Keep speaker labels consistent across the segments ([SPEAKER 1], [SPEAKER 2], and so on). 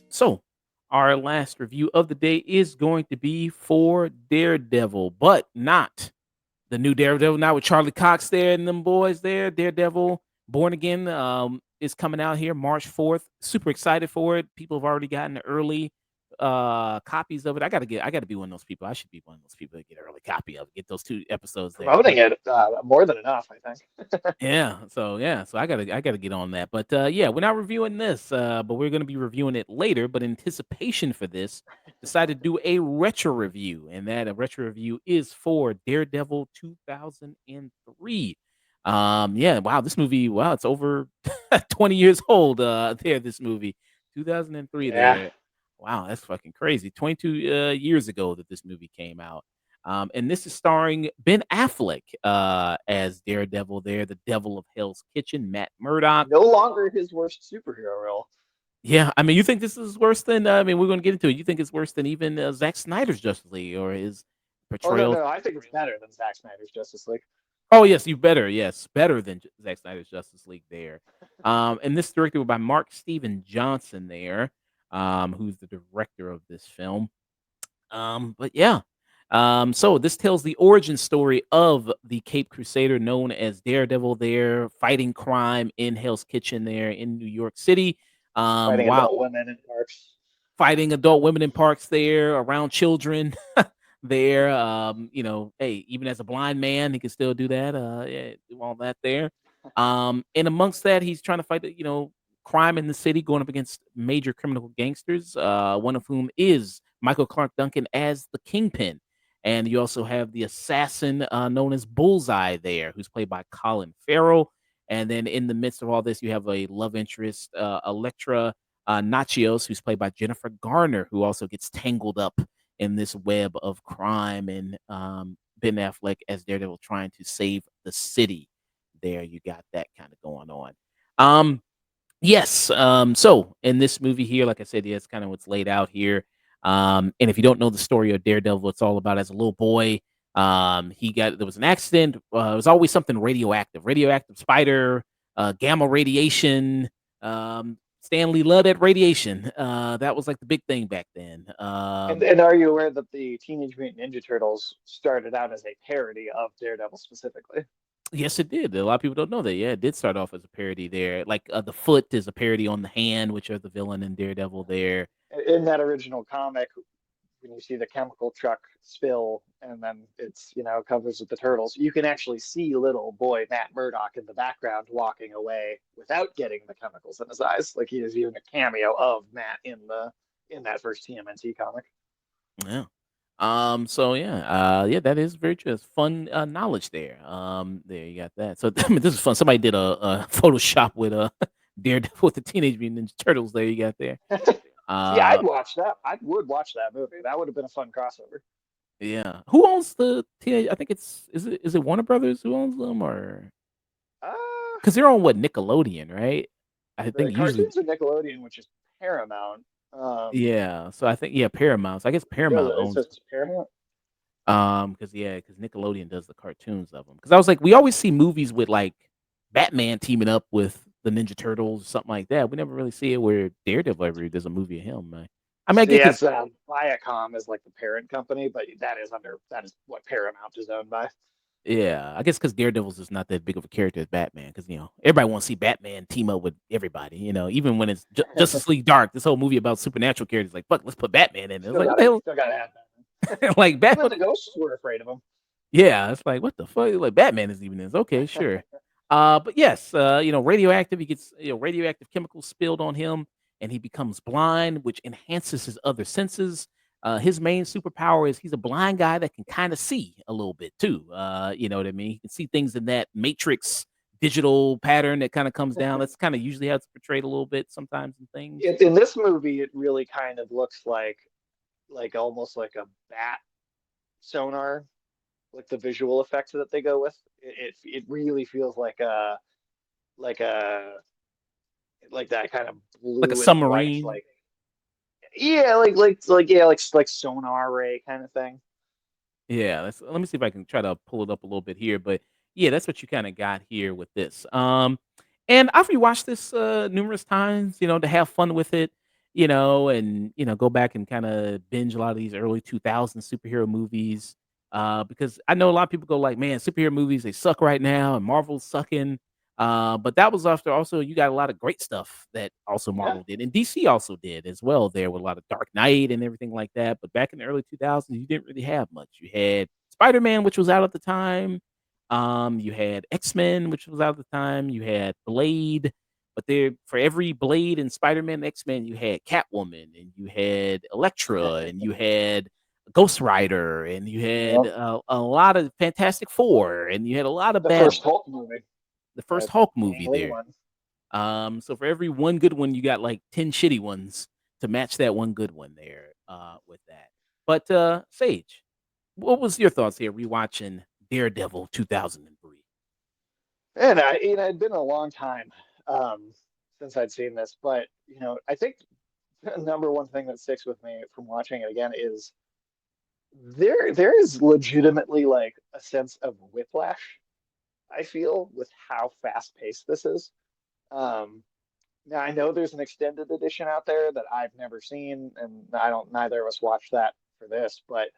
[SPEAKER 1] So, our last review of the day is going to be for Daredevil, but not the new Daredevil, not with Charlie Cox there and them boys there. Daredevil Born Again is coming out here March 4th. Super excited for it. People have already gotten early copies of it. I gotta be one of those people. I should be one of those people that get an early copy of it, get those 2 episodes there.
[SPEAKER 2] Promoting it more than enough, I think.
[SPEAKER 1] So I gotta get on that. But yeah, we're not reviewing this, but we're gonna be reviewing it later. But in anticipation for this, decided to do a retro review, and that a retro review is for Daredevil 2003. Yeah, wow, this movie, wow, it's over 20 years old. This movie, 2003.
[SPEAKER 2] Yeah.
[SPEAKER 1] There, wow, that's fucking crazy. 22 years ago that this movie came out. And this is starring Ben Affleck as Daredevil there, the devil of Hell's Kitchen, Matt Murdock.
[SPEAKER 2] No longer his worst superhero role.
[SPEAKER 1] Yeah, I mean, you think this is worse than, I mean, we're going to get into it. You think it's worse than even Zack Snyder's Justice League or his
[SPEAKER 2] Oh no,
[SPEAKER 1] portrayal?
[SPEAKER 2] no, I think it's better than Zack Snyder's Justice League.
[SPEAKER 1] Oh, yes, you better. Yes, better than Zack Snyder's Justice League there. And this is directed by Mark Steven Johnson there, who's the director of this film. But yeah. So this tells the origin story of the Cape Crusader known as Daredevil there, fighting crime in Hell's Kitchen there in New York City.
[SPEAKER 2] Fighting
[SPEAKER 1] While
[SPEAKER 2] adult women in parks.
[SPEAKER 1] fighting adult women in parks there, around children there. Hey, even as a blind man, he can still do that. Yeah, do all that there. And amongst that, he's trying to fight, crime in the city, going up against major criminal gangsters. One of whom is Michael Clark Duncan as the Kingpin. And you also have the assassin known as Bullseye there, who's played by Colin Farrell. And then in the midst of all this, you have a love interest, Electra Nachios, who's played by Jennifer Garner, who also gets tangled up in this web of crime, and Ben Affleck as Daredevil trying to save the city. There, you got that kind of going on. Yes. So in this movie here, like I said, yeah, it's kind of what's laid out here. And if you don't know the story of Daredevil, it's all about as a little boy. There was an accident. It was always something radioactive spider, gamma radiation. Stanley loved that radiation. That was like the big thing back then.
[SPEAKER 2] And are you aware that the Teenage Mutant Ninja Turtles started out as a parody of Daredevil specifically?
[SPEAKER 1] Yes, it did. A lot of people don't know that. Yeah, it did start off as a parody there. Like the foot is a parody on the hand, which are the villain in Daredevil there.
[SPEAKER 2] In that original comic, when you see the chemical truck spill and then it's covers with the turtles, you can actually see little boy Matt Murdock in the background walking away without getting the chemicals in his eyes. Like he is even a cameo of Matt in that first TMNT comic.
[SPEAKER 1] Yeah. So yeah, yeah, that is very true. It's fun knowledge there. There you got that. So I mean, this is fun. Somebody did a Photoshop with a Daredevil with the Teenage Mutant Ninja Turtles. There you got there.
[SPEAKER 2] See,
[SPEAKER 1] Uh,
[SPEAKER 2] I'd watch that. I would watch that movie. That would have been a fun crossover.
[SPEAKER 1] yeah. Who owns the teenage? I think is it Warner Brothers who owns them, or
[SPEAKER 2] Uh,
[SPEAKER 1] because they're on what, Nickelodeon, right? I
[SPEAKER 2] the
[SPEAKER 1] think usually.
[SPEAKER 2] cartoons are Nickelodeon, which is Paramount.
[SPEAKER 1] Yeah. So I think, yeah, Paramount. So I guess Paramount
[SPEAKER 2] It's
[SPEAKER 1] owns.
[SPEAKER 2] just Paramount.
[SPEAKER 1] Because Nickelodeon does the cartoons of them. Because I was like, we always see movies with like Batman teaming up with the Ninja Turtles, something like that. We never really see it where Daredevil ever does a movie of him. I mean, I get because
[SPEAKER 2] CS Viacom is like the parent company, but that is what Paramount is owned by.
[SPEAKER 1] yeah, I guess because Daredevil's is not that big of a character as Batman. Because everybody wants to see Batman team up with everybody. Even when it's Justice League Dark, this whole movie about supernatural characters, like fuck, let's put Batman in. It's like what the hell?
[SPEAKER 2] Still gotta have that.
[SPEAKER 1] Like
[SPEAKER 2] Even
[SPEAKER 1] Batman.
[SPEAKER 2] the ghosts were afraid of him.
[SPEAKER 1] Yeah, it's like, what the fuck? Like Batman is even in this. Okay, sure. But yes, radioactive. He gets radioactive chemicals spilled on him, and he becomes blind, which enhances his other senses. His main superpower is he's a blind guy that can kind of see a little bit too. You know what I mean? He can see things in that matrix digital pattern that kind of comes down. That's kind of usually how it's portrayed a little bit sometimes in things.
[SPEAKER 2] In this movie, it really kind of looks like almost like a bat sonar, like the visual effects that they go with. It really feels like a like that kind of
[SPEAKER 1] Like a
[SPEAKER 2] blue and white,
[SPEAKER 1] submarine.
[SPEAKER 2] Yeah, like sonar ray kind of thing.
[SPEAKER 1] Yeah, let me see if I can try to pull it up a little bit here, but yeah, that's what you kinda got here with this. And I've rewatched this, numerous times, to have fun with it, and, go back and kinda binge a lot of these early 2000s superhero movies, because I know a lot of people go like, "Man, superhero movies, they suck right now, and Marvel's sucking." But that was after also you got a lot of great stuff that also
[SPEAKER 2] Yeah,
[SPEAKER 1] Marvel did, and DC also did as well there with a lot of Dark Knight and everything like that, but back in the early 2000s, you didn't really have much. You had Spider-Man, which was out at the time, you had X-Men, which was out at the time, you had Blade, but there for every Blade and Spider-Man and X-Men, you had Catwoman, and you had Elektra, and you had Ghost Rider, and you had,
[SPEAKER 2] yeah.
[SPEAKER 1] a lot of Fantastic Four, and you had a lot of
[SPEAKER 2] The
[SPEAKER 1] bad
[SPEAKER 2] first
[SPEAKER 1] ones.
[SPEAKER 2] Hulk movie,
[SPEAKER 1] The first
[SPEAKER 2] the
[SPEAKER 1] Hulk
[SPEAKER 2] Ang
[SPEAKER 1] movie
[SPEAKER 2] Lee
[SPEAKER 1] there.
[SPEAKER 2] one.
[SPEAKER 1] So for every one good one, you got like 10 shitty ones to match that one good one there, with that. But, Sage, what was your thoughts here rewatching Daredevil 2003?
[SPEAKER 2] And it'd been a long time um, since I'd seen this, but I think the number one thing that sticks with me from watching it again is there is legitimately like a sense of whiplash, I feel, with how fast paced this is. Um, Now I know there's an extended edition out there that I've never seen, and I don't neither of us watched that for this, but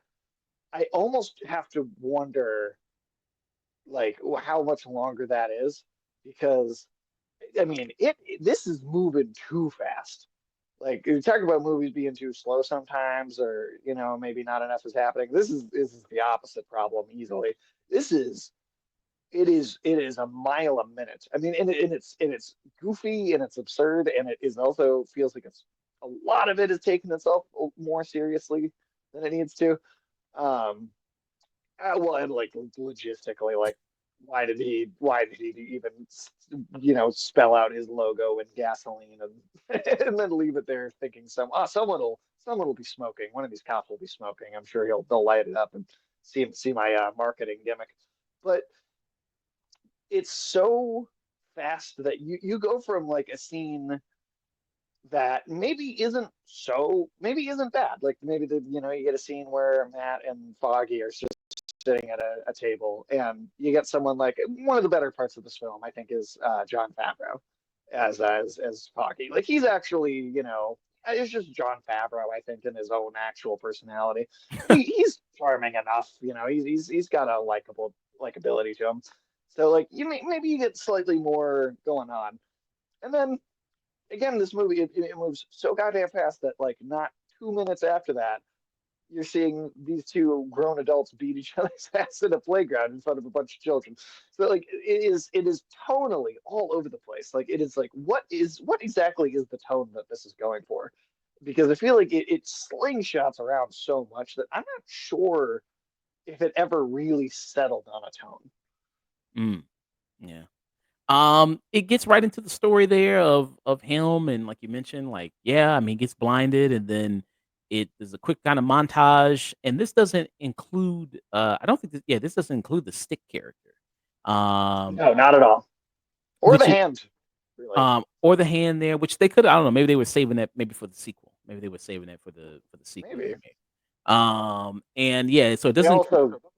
[SPEAKER 2] I almost have to wonder like how much longer that is because I mean this is moving too fast. Like you talk about movies being too slow sometimes, or maybe not enough is happening. This is the opposite problem easily. This is it is a mile a minute. I mean, and it's goofy and it's absurd, and it is also feels like it's a lot of it is taking itself more seriously than it needs to. Um, well, and like logistically, like why did he even spell out his logo in gasoline and and then leave it there thinking someone will be smoking. One of these cops will be smoking. I'm sure they'll light it up and see my marketing gimmick. But it's so fast that you go from like a scene that maybe isn't bad. Like maybe you get a scene where Matt and Foggy are just sitting at a table, and you get someone like one of the better parts of this film, I think, is John Favreau as Foggy. Like he's actually, it's just John Favreau, I think, in his own actual personality. He's charming enough, he's got a likability to him. So like maybe you get slightly more going on, and then again, this movie it moves so goddamn fast that like not 2 minutes after that, you're seeing these two grown adults beat each other's ass in a playground in front of a bunch of children. So like it is tonally all over the place. Like it is like what exactly is the tone that this is going for? Because I feel like it slingshots around so much that I'm not sure if it ever really settled on a tone.
[SPEAKER 1] Mm, yeah. It gets right into the story there of him and like you mentioned, like, yeah, I mean, he gets blinded and then it is a quick kind of montage. And this doesn't include I don't think this doesn't include the stick character. Um,
[SPEAKER 2] No, not at all. Or the
[SPEAKER 1] which is
[SPEAKER 2] hand, really.
[SPEAKER 1] or the hand there, which they could I don't know, maybe they were saving that maybe for the sequel. Maybe they were saving that for the sequel
[SPEAKER 2] Maybe
[SPEAKER 1] there, maybe. And yeah, so it
[SPEAKER 2] they
[SPEAKER 1] doesn't include
[SPEAKER 2] also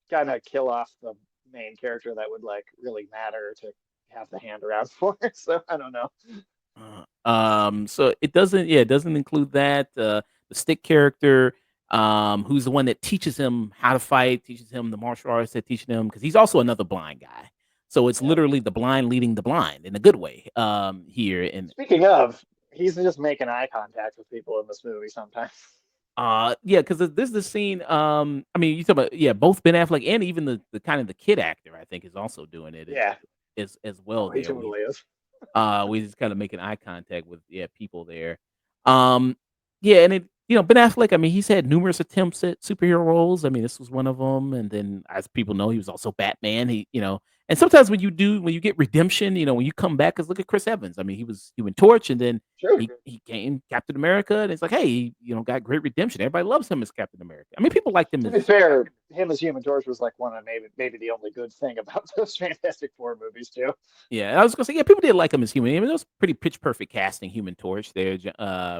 [SPEAKER 2] kind of kill off the main character that would like really matter to have the hand around for. So I don't know.
[SPEAKER 1] So it doesn't yeah, it doesn't include that, the stick character, who's the one that teaches him how to fight, teaches him the martial arts that teaching him because he's also another blind guy. So it's
[SPEAKER 2] Yep.
[SPEAKER 1] literally the blind leading the blind in a good way, here and
[SPEAKER 2] Speaking of, he's just making eye contact with people in this movie sometimes.
[SPEAKER 1] yeah, because there's the scene, I mean, you talk about yeah, both Ben Affleck and even the kind of the kid actor, I think, is also doing it
[SPEAKER 2] Yeah.
[SPEAKER 1] as well
[SPEAKER 2] Oh, he
[SPEAKER 1] there. We
[SPEAKER 2] totally is.
[SPEAKER 1] We just kinda making eye contact with, yeah, people there. Um, yeah, and Ben Affleck, I mean, he's had numerous attempts at superhero roles. I mean, this was one of them, and then as people know, he was also Batman. He And sometimes when you get redemption, when you come back, because look at Chris Evans. I mean, he was Human Torch, and then
[SPEAKER 2] Sure.
[SPEAKER 1] he came Captain America, and it's like, hey, got great redemption. Everybody loves him as Captain America. I mean, people liked him
[SPEAKER 2] To be
[SPEAKER 1] as
[SPEAKER 2] fair, him as Human Torch was like one of maybe the only good thing about those Fantastic Four movies too.
[SPEAKER 1] yeah. I was gonna say, yeah, people did like him as Human. I mean, it was pretty pitch perfect casting, Human Torch there,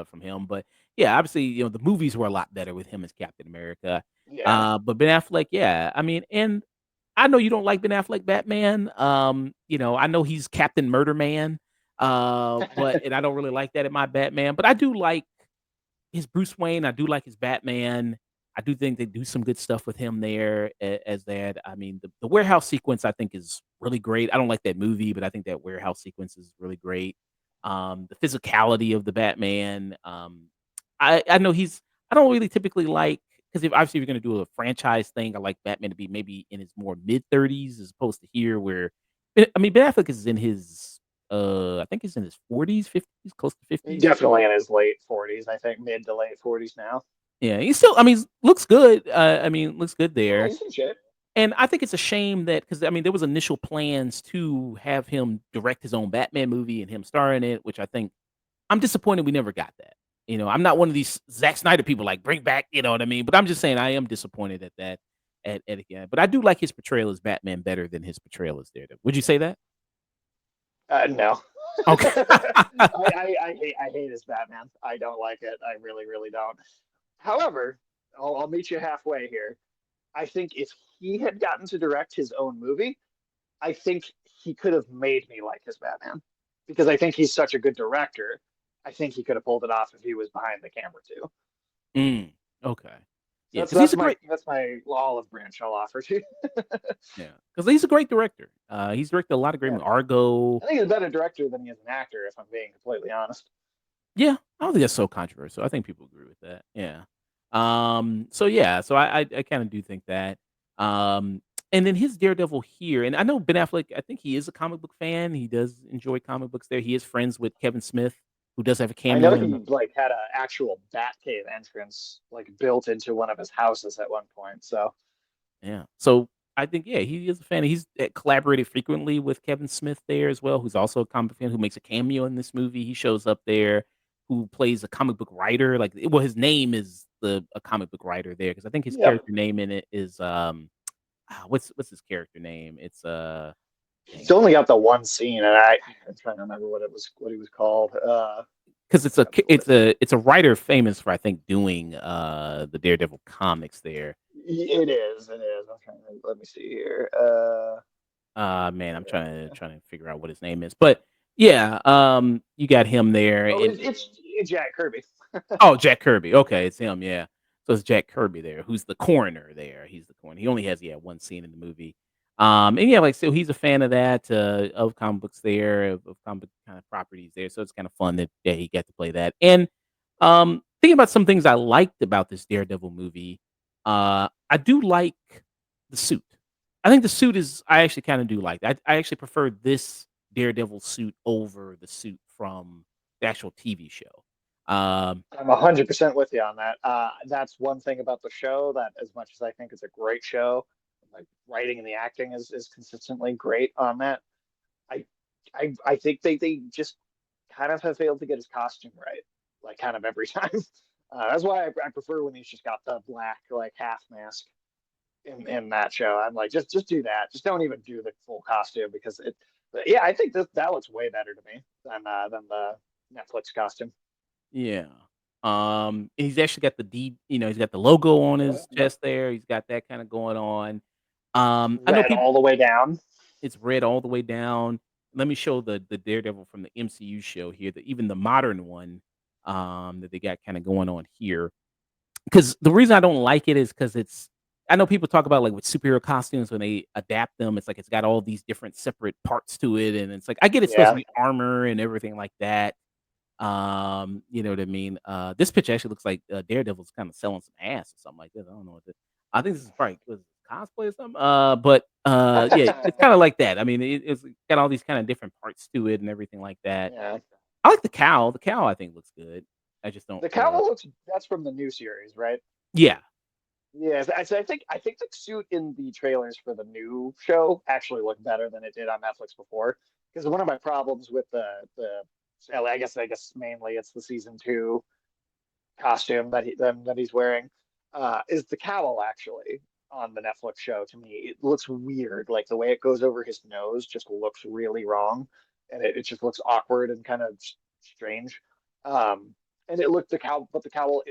[SPEAKER 1] from him. But yeah, obviously, the movies were a lot better with him as Captain America.
[SPEAKER 2] Yeah.
[SPEAKER 1] But Ben Affleck, yeah, I mean, and I know you don't like Ben Affleck Batman. I know he's Captain Murder Man. But and I don't really like that in my Batman, but I do like his Bruce Wayne. I do like his Batman. I do think they do some good stuff with him there as that. I mean, the warehouse sequence I think is really great. I don't like that movie, but I think that warehouse sequence is really great. The physicality of the Batman. I know I don't really typically like, because if obviously if you're going to do a franchise thing, I like Batman to be maybe in his more mid-30s as opposed to here where I mean Ben Affleck is in his I think he's in his 40s, 50s, close to 50s.
[SPEAKER 2] Definitely in his late 40s, I think mid to late 40s now.
[SPEAKER 1] Yeah, he's still, I mean, looks good. Looks good
[SPEAKER 2] Yeah,
[SPEAKER 1] there.
[SPEAKER 2] he's in shape.
[SPEAKER 1] And I think it's a shame that, because I mean, there was initial plans to have him direct his own Batman movie and him star in it, which I think I'm disappointed we never got that. I'm not one of these Zack Snyder people like bring back, you know what I mean? But I'm just saying I am disappointed at that at again. But I do like his portrayal as Batman better than his portrayal as Daredevil. Would you say that?
[SPEAKER 2] No.
[SPEAKER 1] Okay.
[SPEAKER 2] I hate his Batman. I don't like it. I really, really don't. However, I'll meet you halfway here. I think if he had gotten to direct his own movie, I think he could have made me like his Batman because I think he's such a good director. I think he could have pulled it off if he was behind the camera too.
[SPEAKER 1] Mm, okay.
[SPEAKER 2] So
[SPEAKER 1] Yeah,
[SPEAKER 2] that's
[SPEAKER 1] because he's
[SPEAKER 2] that's
[SPEAKER 1] a
[SPEAKER 2] my
[SPEAKER 1] great
[SPEAKER 2] that's my olive branch I'll offer to.
[SPEAKER 1] yeah, because he's a great director. He's directed a lot of great
[SPEAKER 2] Yeah,
[SPEAKER 1] movies. Argo.
[SPEAKER 2] I think he's a better director than he is an actor, if I'm being completely honest.
[SPEAKER 1] Yeah, I don't think that's so controversial. I think people agree with that. Yeah. So yeah, so I kind of do think that. And then his Daredevil here, and I know Ben Affleck, I think he is a comic book fan. He does enjoy comic books there. He is friends with Kevin Smith, who does have a
[SPEAKER 2] I know
[SPEAKER 1] cameo
[SPEAKER 2] he
[SPEAKER 1] in.
[SPEAKER 2] like had an actual Batcave entrance like built into one of his houses at one point. So
[SPEAKER 1] Yeah. So I think, yeah, he is a fan. He's collaborated frequently with Kevin Smith there as well, who's also a comic fan who makes a cameo in this movie. He shows up there, who plays a comic book writer. Like, well, his name is a comic book writer there, because I think his
[SPEAKER 2] yep,
[SPEAKER 1] character name in it is what's his character name? It's
[SPEAKER 2] he's
[SPEAKER 1] dang,
[SPEAKER 2] only got the one scene, and I'm trying to remember what he was called.
[SPEAKER 1] because
[SPEAKER 2] I have the list.
[SPEAKER 1] it's a writer famous for, I think, doing the Daredevil comics there.
[SPEAKER 2] It is. It is. I'm trying to let me see here.
[SPEAKER 1] Man, I'm trying to figure out what his name is. But yeah, you got him there.
[SPEAKER 2] Oh,
[SPEAKER 1] And
[SPEAKER 2] it's Jack Kirby.
[SPEAKER 1] oh, Jack Kirby. Okay, it's him, yeah. So it's Jack Kirby there, who's the coroner there. He's the coroner. He only has, yeah, one scene in the movie. And yeah, like, so he's a fan of that, of comic books there, of comic book kind of properties there. So it's kind of fun that, yeah, he got to play that. And thinking about some things I liked about this Daredevil movie, I do like the suit. I think the suit is, I actually kind of do like that. I actually prefer this Daredevil suit over the suit from the actual TV show.
[SPEAKER 2] I'm 100% with you on that. That's one thing about the show that, as much as I think it's a great show, like writing and the acting is consistently great on that. I I think they just kind of have failed to get his costume right, like kind of every time. That's why I prefer when he's just got the black like half mask in that show. I'm like, just do that. Just don't even do the full costume because it. But yeah, I think that looks way better to me than the Netflix costume.
[SPEAKER 1] Yeah. He's actually got he's got the logo on
[SPEAKER 2] Yep,
[SPEAKER 1] his
[SPEAKER 2] yep.
[SPEAKER 1] chest there. He's got that kind of going on. I know
[SPEAKER 2] Red
[SPEAKER 1] people
[SPEAKER 2] all the way down.
[SPEAKER 1] it's red all the way down. Let me show the Daredevil from the MCU show here, even the modern one that they got kind of going on here. Because the reason I don't like it is because I know people talk about, like, with superhero costumes when they adapt them, it's like it's got all these different separate parts to it, and it's like I get it's supposed to
[SPEAKER 2] Yeah.
[SPEAKER 1] be armor and everything like that. You know what I mean? This picture actually looks like Daredevil's kind of selling some ass or something like this. I don't know what this. I think this is probably was it cosplay or something. But yeah, it's kind of like that. I mean, it's got all these kind of different parts to it and everything like that.
[SPEAKER 2] Yeah.
[SPEAKER 1] I like the cowl. The cowl I think looks good. I just don't
[SPEAKER 2] The
[SPEAKER 1] really.
[SPEAKER 2] cowl looks that's from the new series, right?
[SPEAKER 1] Yeah,
[SPEAKER 2] Yes, I think the suit in the trailers for the new show actually looked better than it did on Netflix before. Because one of my problems with the well, I guess mainly it's the season 2 costume that he's wearing, is the cowl actually on the Netflix show. To me, it looks weird. Like the way it goes over his nose just looks really wrong, and it just looks awkward and kind of strange. Um, and it looked the cowl, but the cowl,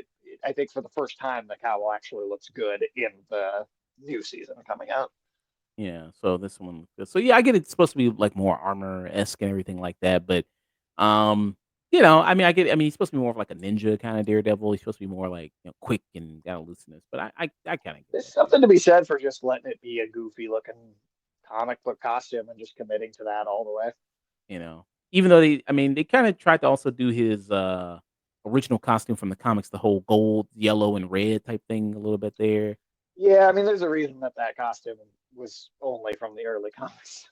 [SPEAKER 2] I think for the first time, the cowl actually looks good in the new season coming out.
[SPEAKER 1] Yeah, so this one looks good. So yeah, I get it's supposed to be like more armor-esque and everything like that, but I mean, I get. I mean, he's supposed to be more of like a ninja kind of Daredevil. He's supposed to be more like quick and got looseness, but I kind of get
[SPEAKER 2] There's
[SPEAKER 1] that.
[SPEAKER 2] something to be said for just letting it be a goofy looking comic book costume and just committing to that all the way.
[SPEAKER 1] Even though I mean, they kind of tried to also do his original costume from the comics, the whole gold, yellow, and red type thing, a little bit there.
[SPEAKER 2] Yeah, I mean, there's a reason that that costume was only from the early comics.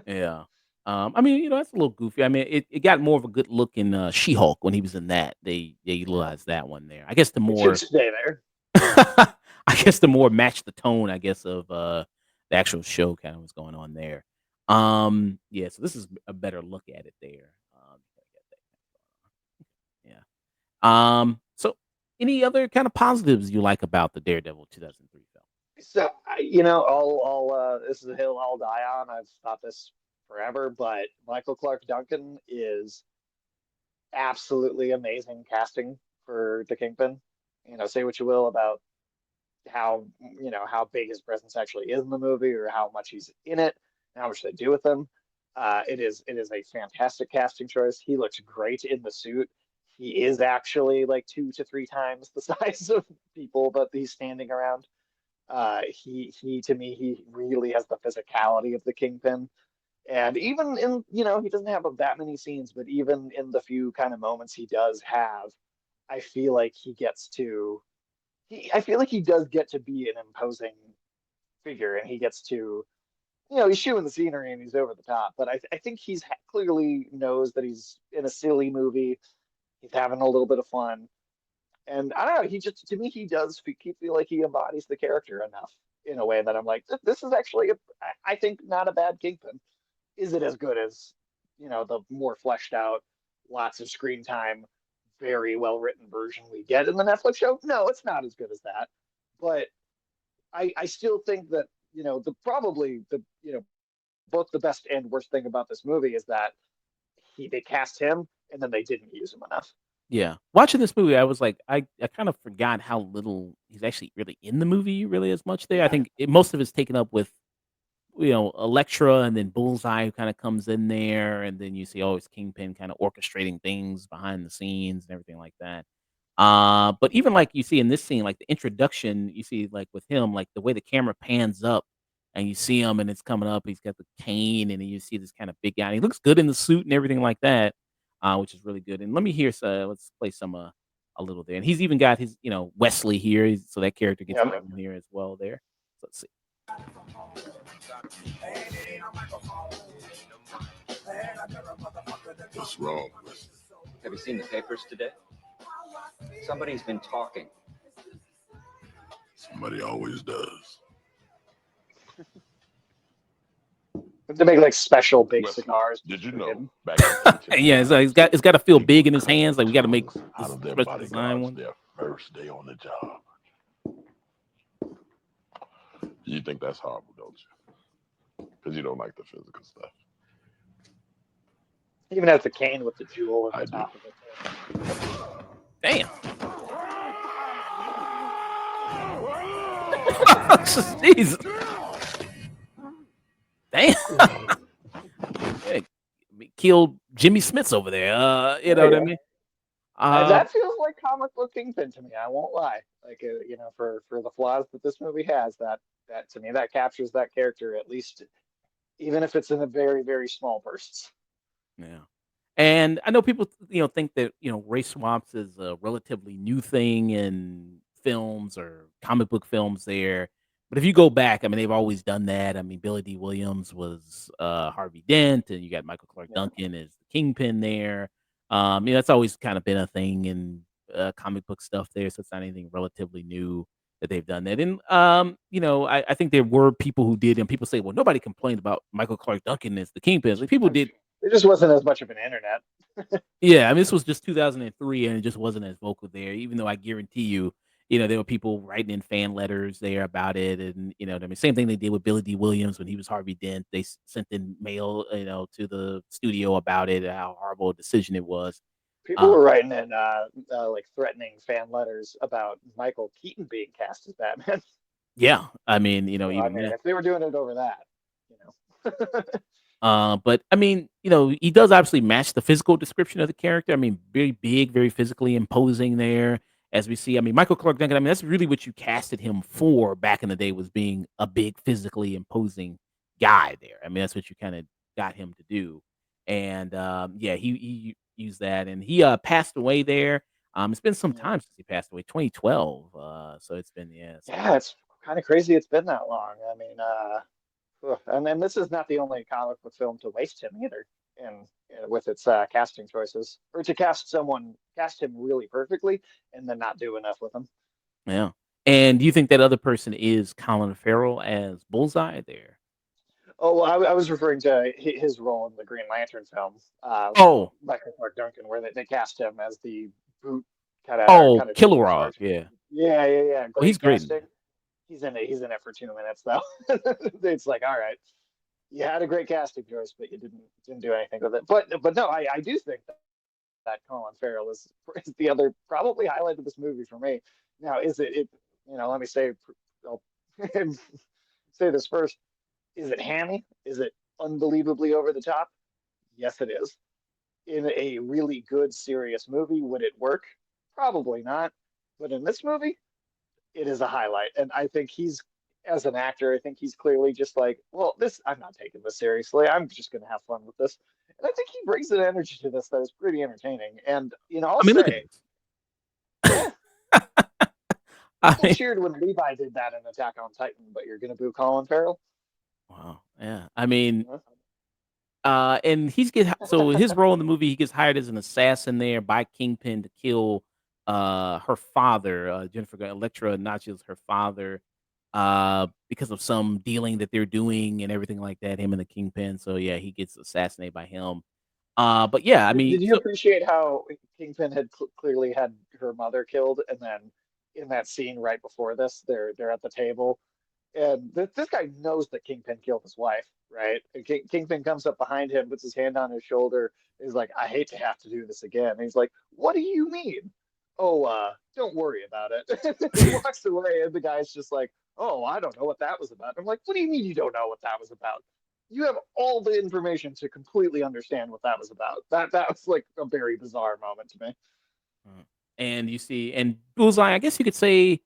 [SPEAKER 1] Yeah. I mean, that's a little goofy. I mean, it got more of a good look in She-Hulk when he was in that. They
[SPEAKER 2] Yeah,
[SPEAKER 1] utilized that one there. I guess the
[SPEAKER 2] it should
[SPEAKER 1] more
[SPEAKER 2] stay there.
[SPEAKER 1] I guess the more match the tone, I guess, of the actual show kind of was going on there. Yeah, so this is a better look at it there. Yeah. So any other kind of positives you like about the Daredevil 2003 film?
[SPEAKER 2] So, this is a hill I'll die on. I've thought this forever, but Michael Clark Duncan is absolutely amazing casting for the Kingpin. Say what you will about how big his presence actually is in the movie or how much he's in it and how much they do with him. It is a fantastic casting choice. He looks great in the suit. He is actually like 2 to 3 times the size of people that he's standing around. He to me he really has the physicality of the Kingpin. And even in, he doesn't have that many scenes, but even in the few kind of moments he does have, I feel like I feel like he does get to be an imposing figure, and he gets to, he's chewing the scenery and he's over the top. But I think he's clearly knows that he's in a silly movie. He's having a little bit of fun, and I don't know. He just, to me, he does feel like he embodies the character enough in a way that I'm like, this is actually, I think, not a bad Kingpin. Is it as good as, the more fleshed out, lots of screen time, very well written version we get in the Netflix show? No, it's not as good as that. But I still think that, the probably the, both the best and worst thing about this movie is that they cast him and then they didn't use him enough.
[SPEAKER 1] Yeah. Watching this movie, I was like, I kind of forgot how little he's actually really in the movie, really as much there. I
[SPEAKER 2] Yeah.
[SPEAKER 1] think most of it's taken up with Elektra and then Bullseye who kinda comes in there, and then you see, oh, it's Kingpin kinda orchestrating things behind the scenes and everything like that. But even, like, you see in this scene, like, the introduction, you see, like, with him, like, the way the camera pans up and you see him and it's coming up, he's got the cane, and then you see this kinda big guy, and he looks good in the suit and everything like that, which is really good, and let me hear let's play some, a little there, and he's even got his, Wesley here, so that character gets
[SPEAKER 2] Yeah.
[SPEAKER 1] put in here as well there. So let's see.
[SPEAKER 3] What's wrong?
[SPEAKER 4] Have you seen the papers today? Somebody's been talking.
[SPEAKER 3] Somebody always does.
[SPEAKER 2] To make like special big
[SPEAKER 3] Wesley,
[SPEAKER 2] cigars.
[SPEAKER 3] did you
[SPEAKER 2] for
[SPEAKER 3] know
[SPEAKER 2] him.
[SPEAKER 3] back in 1800,
[SPEAKER 1] Yeah, so it's gotta feel
[SPEAKER 3] people
[SPEAKER 1] big in
[SPEAKER 3] would
[SPEAKER 1] his
[SPEAKER 3] cut
[SPEAKER 1] hands, like, we gotta make
[SPEAKER 3] thugs
[SPEAKER 1] this
[SPEAKER 3] out of their
[SPEAKER 1] special design
[SPEAKER 3] bodyguards
[SPEAKER 1] one.
[SPEAKER 3] their first day on the job? You think that's horrible, don't you? Because you don't like the physical stuff.
[SPEAKER 2] He even has the cane with the jewel at
[SPEAKER 3] I
[SPEAKER 2] the
[SPEAKER 3] do.
[SPEAKER 2] top of it too.
[SPEAKER 1] Damn. Jesus. Damn. Yeah, killed Jimmy Smits over there, you know
[SPEAKER 2] There
[SPEAKER 1] what
[SPEAKER 2] you
[SPEAKER 1] I
[SPEAKER 2] go.
[SPEAKER 1] mean? Uh,
[SPEAKER 2] That feels like comic book Kingpin to me. I won't lie. Like, for the flaws that this movie has, that to me that captures that character at least, even if it's in a very very small bursts.
[SPEAKER 1] yeah. And I know people, think that, race swaps is a relatively new thing in films or comic book films there. But if you go back, I mean, they've always done that. I mean, Billy D. Williams was Harvey Dent, and you got Michael Clark
[SPEAKER 2] Yeah.
[SPEAKER 1] Duncan as the Kingpin there. That's always kind of been a thing in comic book stuff there. So it's not anything relatively new. that they've done that. And I think there were people who did, and people say, well, nobody complained about Michael Clark Duncan as the Kingpin. Like people did.
[SPEAKER 2] There just wasn't as much of an internet.
[SPEAKER 1] Yeah, I mean, this was just 2003, and it just wasn't as vocal there. Even though I guarantee you, there were people writing in fan letters there about it, and what I mean, same thing they did with Billy D. Williams when he was Harvey Dent. They sent in mail, to the studio about it, how horrible a decision it was.
[SPEAKER 2] People were writing in like threatening fan letters about Michael Keaton being cast as Batman.
[SPEAKER 1] Yeah, I mean,
[SPEAKER 2] So, I
[SPEAKER 1] even
[SPEAKER 2] mean,
[SPEAKER 1] that.
[SPEAKER 2] if they were doing it over that, you know.
[SPEAKER 1] But I mean, he does obviously match the physical description of the character. I mean, very big, very physically imposing there, as we see. I mean, Michael Clark Duncan, I mean, that's really what you casted him for back in the day, was being a big, physically imposing guy there. I mean, that's what you kind of got him to do. And yeah, he used that, and he passed away there. It's been some
[SPEAKER 2] Yeah.
[SPEAKER 1] time since he passed away, 2012. So it's been
[SPEAKER 2] Yeah, it's kind of crazy it's been that long. I mean, and then this is not the only comic book film to waste him either, with its casting choices, or to cast him really perfectly and then not do enough with him.
[SPEAKER 1] yeah. And do you think that other person is Colin Farrell as Bullseye there?
[SPEAKER 2] Oh, well, I was referring to his role in the Green Lantern film,
[SPEAKER 1] Oh,
[SPEAKER 2] Michael Clark Duncan, where they cast him as the boot
[SPEAKER 1] oh,
[SPEAKER 2] kind of chief in
[SPEAKER 1] Kilowog,
[SPEAKER 2] charge.
[SPEAKER 1] yeah.
[SPEAKER 2] Yeah.
[SPEAKER 1] Oh, he's
[SPEAKER 2] Great
[SPEAKER 1] great in
[SPEAKER 2] casting.
[SPEAKER 1] that.
[SPEAKER 2] He's in it for 2 minutes though. It's like, all right, you had a great casting choice, but you didn't do anything with it. But no, I do think that Colin Farrell is the other probably highlight of this movie for me. Now, is it let me say, I'll say this first. Is it hammy? Is it unbelievably over the top? Yes, it is. In a really good, serious movie, would it work? Probably not. But in this movie, it is a highlight. And I think as an actor, I think he's clearly just like, well, I'm not taking this seriously. I'm just going to have fun with this. And I think he brings an energy to this that is pretty entertaining. And, I'll
[SPEAKER 1] I mean, look at
[SPEAKER 2] say,
[SPEAKER 1] this.
[SPEAKER 2] yeah,
[SPEAKER 1] I
[SPEAKER 2] people
[SPEAKER 1] mean,
[SPEAKER 2] cheered when Levi did that in Attack on Titan, but you're going to boo Colin Farrell?
[SPEAKER 1] wow, yeah. I mean, and so his role in the movie, he gets hired as an assassin there by Kingpin to kill her father, Jennifer Electra Natchez, her father, because of some dealing that they're doing and everything like that. Him and the Kingpin. So yeah, he gets assassinated by him. But yeah, I mean,
[SPEAKER 2] Did you
[SPEAKER 1] so
[SPEAKER 2] appreciate how Kingpin had clearly had her mother killed, and then in that scene right before this, they're at the table, and this guy knows that Kingpin killed his wife, right? And Kingpin comes up behind him, puts his hand on his shoulder, is like, "I hate to have to do this again." And he's like, "What do you mean?" "Oh, don't worry about it." He walks away, and the guy's just like, "Oh, I don't know what that was about." I'm like, "What do you mean you don't know what that was about? You have all the information to completely understand what that was about." That was like a very bizarre moment to me.
[SPEAKER 1] and you see, and Bullseye, I guess you could say,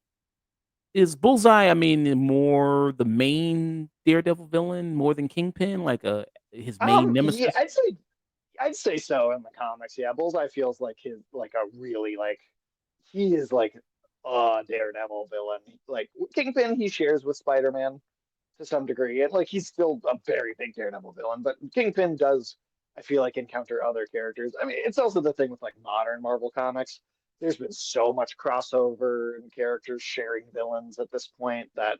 [SPEAKER 1] is Bullseye, I mean, more the main Daredevil villain more than Kingpin, like his main
[SPEAKER 2] Yeah,
[SPEAKER 1] nemesis?
[SPEAKER 2] I'd say so in the comics. Yeah, Bullseye feels like his like a really like he is like a Daredevil villain. Like Kingpin, he shares with Spider-Man to some degree, and like he's still a very big Daredevil villain. But Kingpin does, I feel like, encounter other characters. I mean, it's also the thing with like modern Marvel comics. There's been so much crossover and characters sharing villains at this point that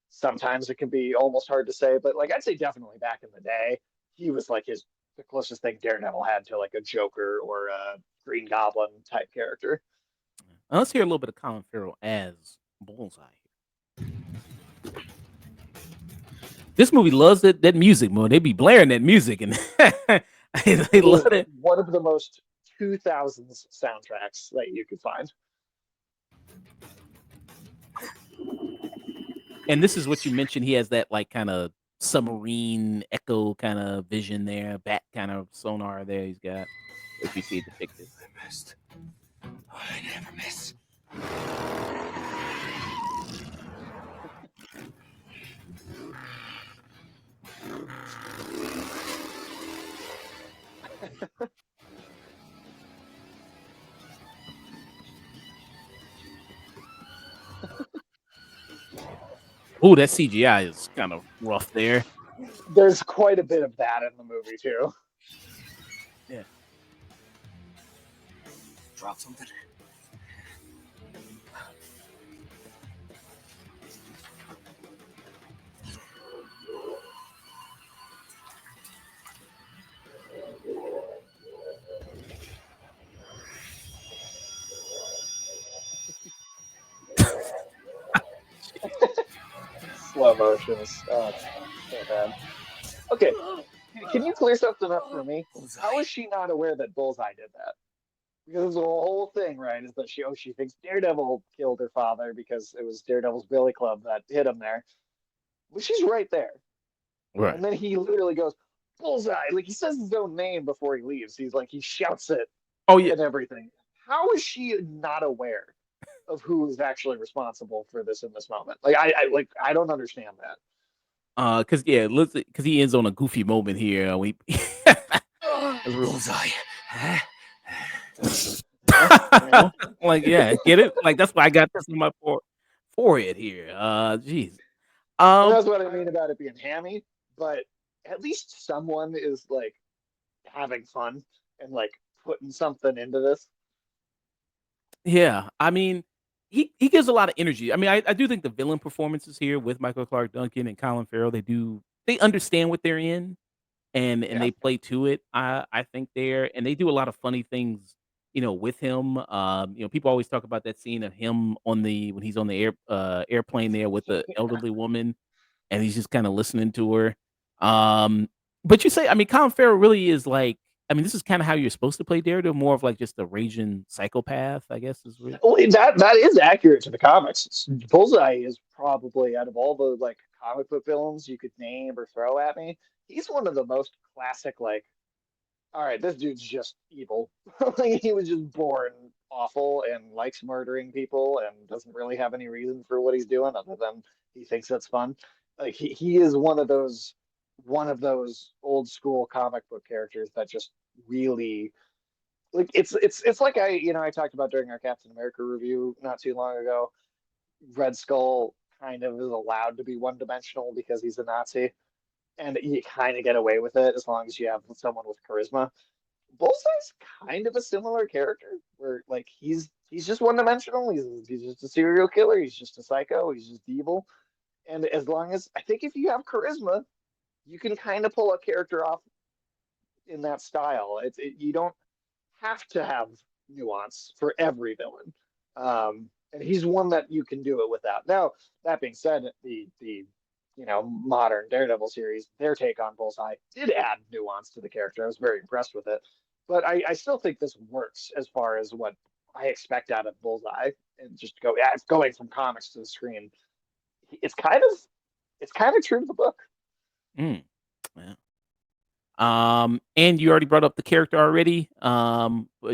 [SPEAKER 2] sometimes it can be almost hard to say. But like I'd say definitely back in the day, he was like the closest thing Daredevil had to like a Joker or a Green Goblin type character.
[SPEAKER 1] Let's hear a little bit of Colin Farrell as Bullseye. This movie loves that music, man. They be blaring that music, and they
[SPEAKER 2] It
[SPEAKER 1] love
[SPEAKER 2] is
[SPEAKER 1] it.
[SPEAKER 2] one of the most 2000s soundtracks that you could find.
[SPEAKER 1] And this is what you mentioned. He has that like kind of submarine echo kind of vision there, bat kind of sonar there. He's got, if you see it depicted.
[SPEAKER 4] I missed. I never miss.
[SPEAKER 1] Oh, that CGI is kind of rough there.
[SPEAKER 2] There's quite a bit of that in the movie too.
[SPEAKER 1] Yeah.
[SPEAKER 4] Drop something.
[SPEAKER 2] Slow motions. Oh, it's so bad. Okay, can you clear something up for me? How is she not aware that Bullseye did that? Because the whole thing, right, is that she thinks Daredevil killed her father because it was Daredevil's Billy Club that hit him there. But she's right there.
[SPEAKER 1] Right.
[SPEAKER 2] And then he literally goes, Bullseye. Like he says his own name before he leaves. He's like, he shouts it
[SPEAKER 1] Oh yeah.
[SPEAKER 2] and everything. How is she not aware of who is actually responsible for this in this moment? Like I don't understand that.
[SPEAKER 1] Cause yeah, listen, cause he ends on a goofy moment here. We That's real.
[SPEAKER 5] Bullseye. Huh?
[SPEAKER 2] Yeah.
[SPEAKER 1] Like, yeah, get it? Like that's why I got this in my forehead here. Jeez.
[SPEAKER 2] And
[SPEAKER 1] Um,
[SPEAKER 2] that's what I mean about it being hammy, but at least someone is like having fun and like putting something into this.
[SPEAKER 1] yeah, I mean, he gives a lot of energy. I mean, I do think the villain performances here with Michael Clark Duncan and Colin Farrell, they understand what they're in and
[SPEAKER 2] Yeah.
[SPEAKER 1] they play to it. I think there and they do a lot of funny things, with him. People always talk about that scene of him when he's on the airplane there with the elderly woman and he's just kind of listening to her. But you say, I mean, Colin Farrell really is like, I mean, this is kind of how you're supposed to play Daredevil, more of like just a raging psychopath, I guess is really.
[SPEAKER 2] Well, that is accurate to the comics. Bullseye is probably out of all the like comic book villains you could name or throw at me, he's one of the most classic. Like, all right, this dude's just evil. Like, he was just born awful and likes murdering people and doesn't really have any reason for what he's doing other than he thinks that's fun. Like he is one of those old school comic book characters that just really like it's like I talked about during our Captain America review not too long ago. Red Skull kind of is allowed to be one dimensional because he's a Nazi, and you kind of get away with it as long as you have someone with charisma. Bullseye's kind of a similar character where like he's just one dimensional. He's just a serial killer. He's just a psycho. He's just evil. And as long as I think if you have charisma, you can kind of pull a character off in that style. You don't have to have nuance for every villain. And he's one that you can do it without. Now, that being said, the modern Daredevil series, their take on Bullseye did add nuance to the character. I was very impressed with it. But I still think this works as far as what I expect out of Bullseye and just going from comics to the screen. It's kind of true to the book.
[SPEAKER 1] Mm, yeah. And you already brought up the character already.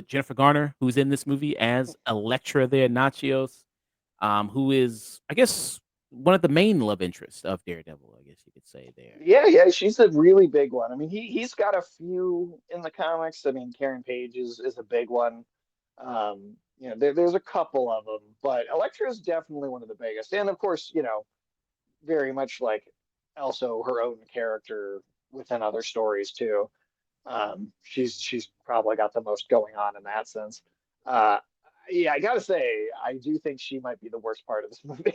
[SPEAKER 1] Jennifer Garner, who's in this movie as Elektra there, Nachios, who is, I guess, one of the main love interests of Daredevil, I guess you could say there.
[SPEAKER 2] Yeah, she's a really big one. I mean, he's got a few in the comics. I mean, Karen Page is a big one. There's a couple of them, but Elektra is definitely one of the biggest. And of course, very much like also her own character within other stories too. She's probably got the most going on in that sense. Uh, yeah, I gotta say, I do think she might be the worst part of this movie.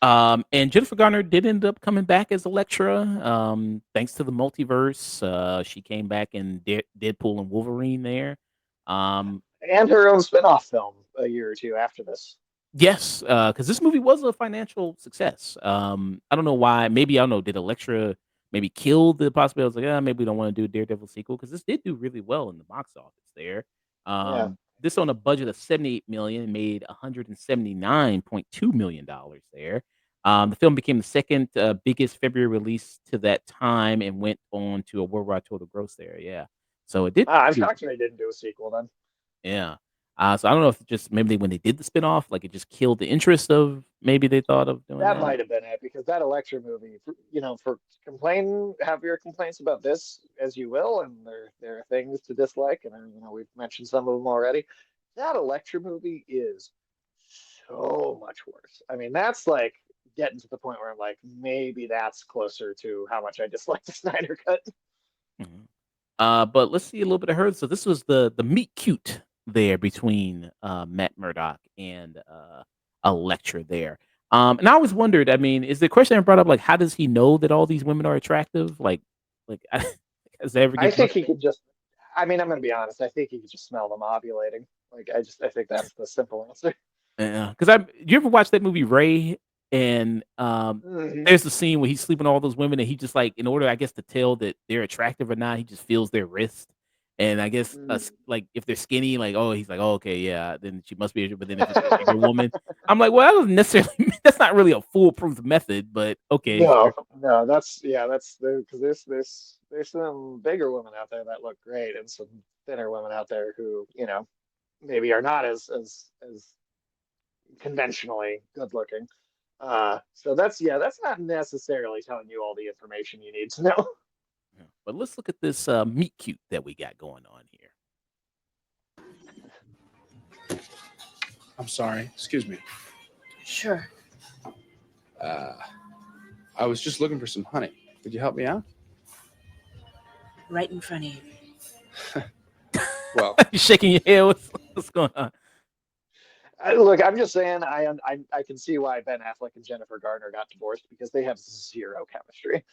[SPEAKER 1] And Jennifer Garner did end up coming back as Elektra, thanks to the multiverse. She came back in Deadpool and Wolverine there. Um,
[SPEAKER 2] And her own spin-off film a year or two after this.
[SPEAKER 1] yes, because this movie was a financial success. I don't know why. Maybe I don't know. Did Elektra maybe kill the possibility? I was like, maybe we don't want to do a Daredevil sequel because this did do really well in the box office there.
[SPEAKER 2] Yeah.
[SPEAKER 1] This on a budget of 78 million made 179.2 million dollars there. The film became the second biggest February release to that time and went on to a worldwide total gross there. Yeah, so it did.
[SPEAKER 2] I'm shocked they didn't do a sequel then.
[SPEAKER 1] Yeah. So I don't know if just maybe when they did the spinoff, like it just killed the interest of maybe they thought of doing
[SPEAKER 2] That
[SPEAKER 1] that.
[SPEAKER 2] might have been it because that Elektra movie, have your complaints about this as you will, and there are things to dislike, and we've mentioned some of them already. That Elektra movie is so much worse. I mean, that's like getting to the point where I'm like, maybe that's closer to how much I dislike the Snyder Cut.
[SPEAKER 1] Mhm. But let's see a little bit of her. So this was the meet cute there between Matt Murdock and Elektra there. And I always wondered. I mean, is the question I brought up like, how does he know that all these women are attractive? Like, does that ever
[SPEAKER 2] I
[SPEAKER 1] get
[SPEAKER 2] think
[SPEAKER 1] brought
[SPEAKER 2] he could just. I mean, I'm going to be honest. I think he could just smell them ovulating. Like, I think that's the simple answer.
[SPEAKER 1] Yeah, because I you ever watch that movie Ray? And
[SPEAKER 2] Mhm.
[SPEAKER 1] there's the scene where he's sleeping with all those women, and he just like in order, I guess, to tell that they're attractive or not, he just feels their wrist. And I guess
[SPEAKER 2] Mm.
[SPEAKER 1] like if they're skinny, like oh, he's like oh, okay, yeah, then she must be. But then if it's a bigger woman, I'm like, well, that doesn't necessarily. That's not really a foolproof method, but okay,
[SPEAKER 2] No,
[SPEAKER 1] sure.
[SPEAKER 2] no, that's because there's some bigger women out there that look great, and some thinner women out there who maybe are not as conventionally good looking. So that's not necessarily telling you all the information you need to know.
[SPEAKER 1] Yeah. But let's look at this meet cute that we got going on here.
[SPEAKER 5] I'm sorry. Excuse me.
[SPEAKER 6] Sure.
[SPEAKER 5] I was just looking for some honey. Could you help me out?
[SPEAKER 6] Right in front of you.
[SPEAKER 5] Well,
[SPEAKER 1] You're shaking your head. What's going on?
[SPEAKER 2] Look, I'm just saying, I can see why Ben Affleck and Jennifer Garner got divorced because they have zero chemistry.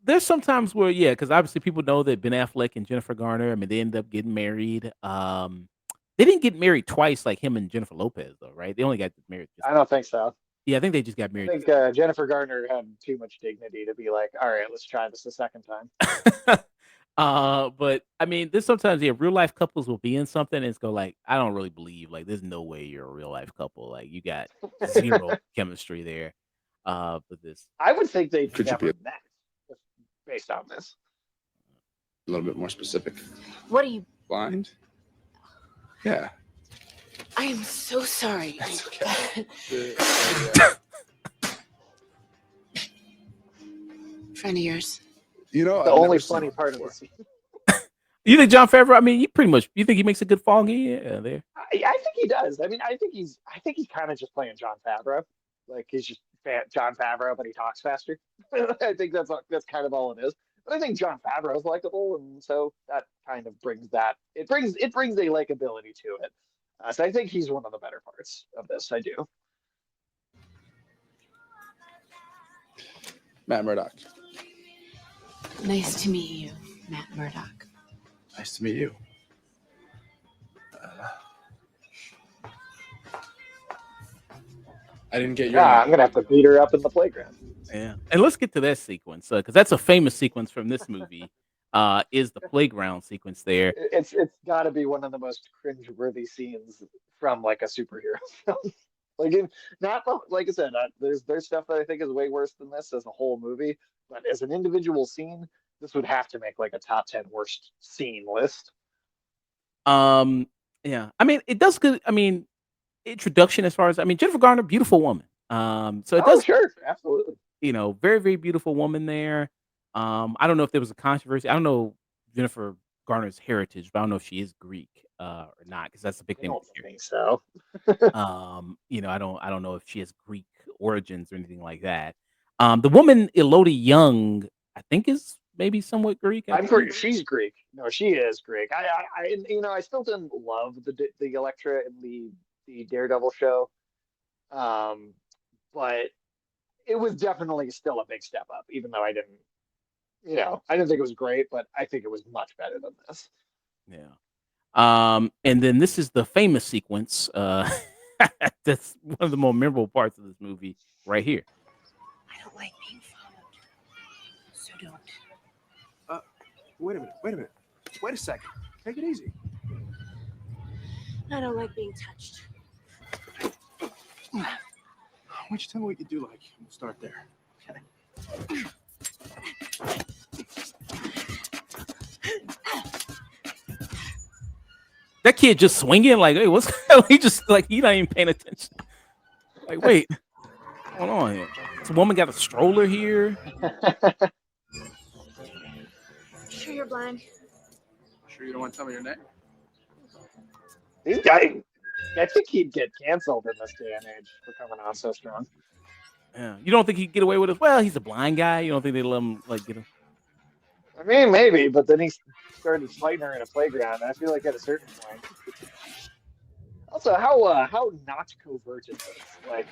[SPEAKER 1] There's sometimes where yeah, because obviously people know that Ben Affleck and Jennifer Garner. I mean, they ended up getting married. They didn't get married twice like him and Jennifer Lopez though, right? They only got married just
[SPEAKER 2] I don't think so.
[SPEAKER 1] yeah. I think they just got
[SPEAKER 2] I
[SPEAKER 1] married.
[SPEAKER 2] think Jennifer Garner had too much dignity to be like, all right, let's try this a second time.
[SPEAKER 1] But I mean, there's sometimes yeah, real life couples will be in something and it's go like, I don't really believe like there's no way you're a real life couple. Like you got zero chemistry there. But this
[SPEAKER 2] I would think they
[SPEAKER 5] could you be
[SPEAKER 2] never
[SPEAKER 5] a
[SPEAKER 2] met just based on this.
[SPEAKER 5] little bit more specific?
[SPEAKER 6] What are you?
[SPEAKER 5] Blind? Yeah.
[SPEAKER 6] I am so sorry.
[SPEAKER 5] That's okay.
[SPEAKER 6] Friend of yours.
[SPEAKER 5] You know,
[SPEAKER 2] The
[SPEAKER 5] I've
[SPEAKER 2] only
[SPEAKER 5] never seen
[SPEAKER 2] funny
[SPEAKER 5] one
[SPEAKER 2] part of
[SPEAKER 5] before.
[SPEAKER 2] the scene.
[SPEAKER 1] you think John Favreau? I mean, you think he makes a good Foggy? Yeah, there.
[SPEAKER 2] I think he does. I mean, I think he's kind of just playing John Favreau. Like he's just John Favreau, but he talks faster. I think that's kind of all it is. But I think John Favreau is likable, and so that kind of brings that it brings a likability to it. So I think he's one of the better parts of this. I do.
[SPEAKER 5] Matt Murdock.
[SPEAKER 6] Nice to meet you, Matt Murdock.
[SPEAKER 5] Nice to meet you. I didn't get your
[SPEAKER 2] Yeah,
[SPEAKER 5] name.
[SPEAKER 2] I'm gonna have to beat her up in the playground.
[SPEAKER 1] Yeah, and let's get to that sequence because that's a famous sequence from this movie. Is the playground sequence there?
[SPEAKER 2] It's got to be one of the most cringe-worthy scenes from like a superhero film. Like, not like I said, there's stuff that I think is way worse than this as a whole movie, but as an individual scene, this would have to make like a top 10 worst scene list.
[SPEAKER 1] Um, yeah, I mean, it does good. I mean, introduction as far as I mean, Jennifer Garner, beautiful woman. So it
[SPEAKER 2] Oh,
[SPEAKER 1] does,
[SPEAKER 2] sure, absolutely.
[SPEAKER 1] very very beautiful woman there. I don't know if there was a controversy. I don't know Jennifer Garner's heritage, but I don't know if she is Greek or not because that's a big
[SPEAKER 2] I
[SPEAKER 1] thing
[SPEAKER 2] don't
[SPEAKER 1] with here.
[SPEAKER 2] think so.
[SPEAKER 1] I don't know if she has Greek origins or anything like that. The woman Elodie Young, I think is maybe somewhat Greek. I
[SPEAKER 2] I'm
[SPEAKER 1] think.
[SPEAKER 2] pretty. She's Greek. No, she is Greek. I still didn't love the Electra in the Daredevil show, um, but it was definitely still a big step up, even though I didn't think it was great, but I think it was much better than this.
[SPEAKER 1] Yeah. And then this is the famous sequence. That's one of the more memorable parts of this movie right here.
[SPEAKER 6] I don't like being followed. So don't.
[SPEAKER 5] Wait a minute. Wait a second. Take it easy.
[SPEAKER 6] I don't like being touched.
[SPEAKER 5] Why don't you tell me what you do like? We'll start there. Okay.
[SPEAKER 1] That kid just swinging like, hey, what's he just like he not even paying attention. Like, wait, what's going on here? This woman got a stroller here.
[SPEAKER 6] Sure you're blind?
[SPEAKER 5] Sure you don't want to tell me your name?
[SPEAKER 2] These guys, I think he'd get canceled in this day and age for coming on so strong.
[SPEAKER 1] Yeah. You don't think he'd get away with it? Well, he's a blind guy. You don't think they'd let him like get him?
[SPEAKER 2] I mean, maybe, but then he started fighting her in a playground. I feel like at a certain point. Also, how not covert is this? Like,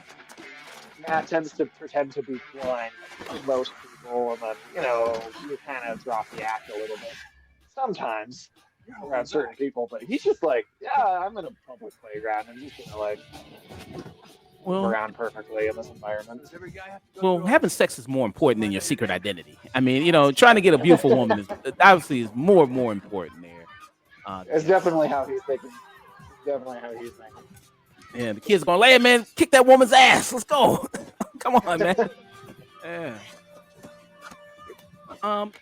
[SPEAKER 2] Matt tends to pretend to be blind to most people, and then you kind of drop the act a little bit sometimes around certain people. But he's just like, yeah, I'm in a public playground. I'm just gonna like move
[SPEAKER 1] Well,
[SPEAKER 2] around perfectly in this environment.
[SPEAKER 1] well, having sex is more important than your secret identity. I mean, trying to get a beautiful woman is obviously is more important there. Than
[SPEAKER 2] It's
[SPEAKER 1] your
[SPEAKER 2] definitely how he's thinking. It's definitely how he's thinking.
[SPEAKER 1] yeah, the kids going, "Hey man, kick that woman's ass. Let's go. Come on, man." Yeah. Um,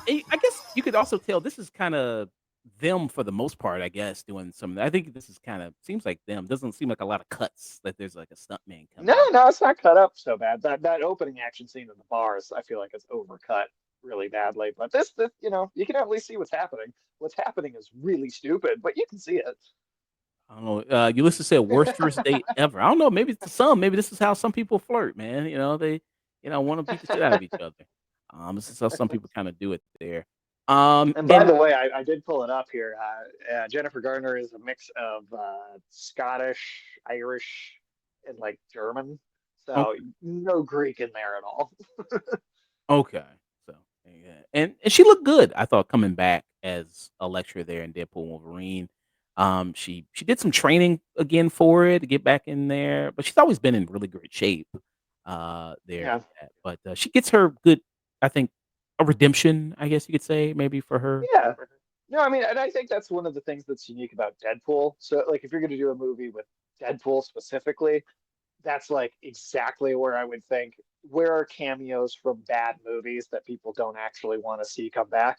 [SPEAKER 1] I guess you could also tell this is kind of them for the most part. I guess doing some. I think this is kind of seems like them. Doesn't seem like a lot of cuts. That there's like a stuntman coming
[SPEAKER 2] No,
[SPEAKER 1] in.
[SPEAKER 2] no, it's not cut up so bad. That opening action scene in the bars, I feel like it's overcut really badly. But this, you can at least see what's happening. What's happening is really stupid, but you can see it.
[SPEAKER 1] I don't know. Ulysses said worst first date ever. I don't know. Maybe to some, maybe this is how some people flirt, man. They, want to beat the shit out of each other. This is how some people kind of do it there.
[SPEAKER 2] And by
[SPEAKER 1] And
[SPEAKER 2] the way, I did pull it up here. Jennifer Garner is a mix of Scottish, Irish, and like German. So
[SPEAKER 1] okay,
[SPEAKER 2] no Greek in there at all.
[SPEAKER 1] okay. So yeah, and she looked good. I thought coming back as a lecturer there in Deadpool and Wolverine. She did some training again for it to get back in there, but she's always been in really great shape. There,
[SPEAKER 2] Yeah.
[SPEAKER 1] but she gets her good. I think a redemption. I guess you could say maybe for her.
[SPEAKER 2] Yeah. No, I mean, and I think that's one of the things that's unique about Deadpool. So, like, if you're going to do a movie with Deadpool specifically, that's like exactly where I would think where are cameos from bad movies that people don't actually want to see come back.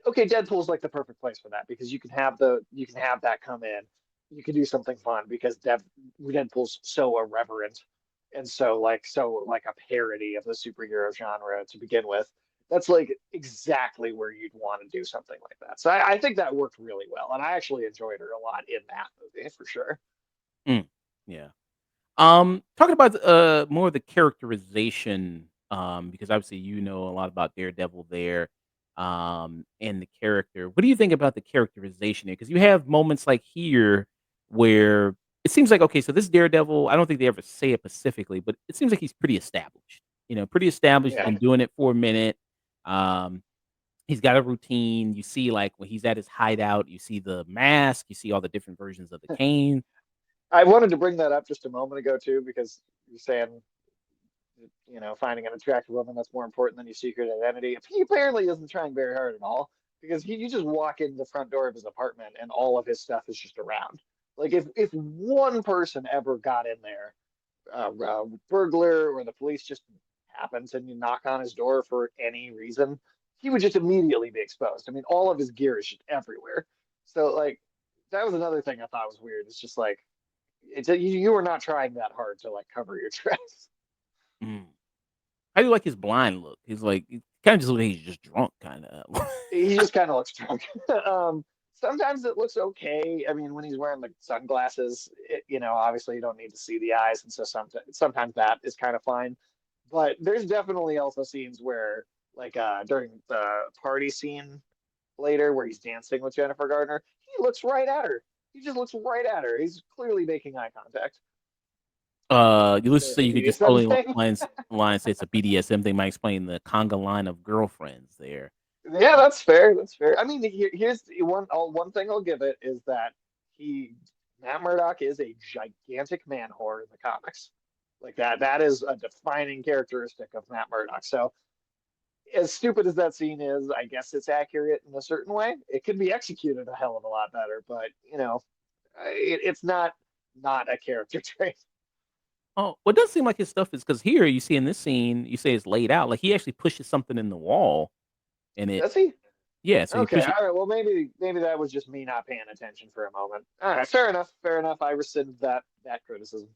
[SPEAKER 2] Okay, Deadpool's like the perfect place for that because you can have that come in. You can do something fun because Deadpool's so irreverent and so like a parody of the superhero genre to begin with. That's like exactly where you'd want to do something like that. So I think that worked really well, and I actually enjoyed her a lot in that movie for sure.
[SPEAKER 1] Mm, yeah. Talking about more of the characterization, because obviously you know a lot about Daredevil there, and the character. What do you think about the characterization there? Because you have moments like here where it seems like okay, so this Daredevil, I don't think they ever say it specifically, but it seems like he's pretty established. Pretty established. He's
[SPEAKER 2] Yeah.
[SPEAKER 1] been doing it for a minute. Um, he's got a routine. You see, like when he's at his hideout, you see the mask, you see all the different versions of the cane.
[SPEAKER 2] I wanted to bring that up just a moment ago too, because you're saying, finding an attractive woman that's more important than your secret identity. He apparently isn't trying very hard at all because you just walk in the front door of his apartment and all of his stuff is just around. Like if one person ever got in there, burglar or the police just happens and you knock on his door for any reason, he would just immediately be exposed. I mean, all of his gear is just everywhere. So like that was another thing I thought was weird. It's just like you were not trying that hard to like cover your tracks.
[SPEAKER 1] Mm. How do you like his blind look? He's like he kinda just look like he's just drunk kinda.
[SPEAKER 2] He just kind of looks drunk. Sometimes it looks okay. I mean, when he's wearing the sunglasses, obviously you don't need to see the eyes, and so sometimes that is kind of fine. But there's definitely also scenes where, like during the party scene later, where he's dancing with Jennifer Gardner, he looks right at her. He just looks right at her. He's clearly making eye contact.
[SPEAKER 1] You listen so
[SPEAKER 2] The
[SPEAKER 1] you could just
[SPEAKER 2] BDSM
[SPEAKER 1] totally
[SPEAKER 2] thing.
[SPEAKER 1] line say it's a BDSM thing might explain the conga line of girlfriends there.
[SPEAKER 2] Yeah, that's fair. That's fair. I mean, here's one thing I'll give it is that he Matt Murdock is a gigantic man whore in the comics. Like that is a defining characteristic of Matt Murdock. So as stupid as that scene is, I guess it's accurate in a certain way. It could be executed a hell of a lot better, but it's not a character trait.
[SPEAKER 1] Oh, well, it does seem like his stuff is because here you see in this scene, you say it's laid out, like, he actually pushes something in the wall and it
[SPEAKER 2] Does he?
[SPEAKER 1] yeah, so he
[SPEAKER 2] Okay,
[SPEAKER 1] pushes
[SPEAKER 2] all right. Well, maybe that was just me not paying attention for a moment. All right, fair enough. Fair enough. I rescind that criticism.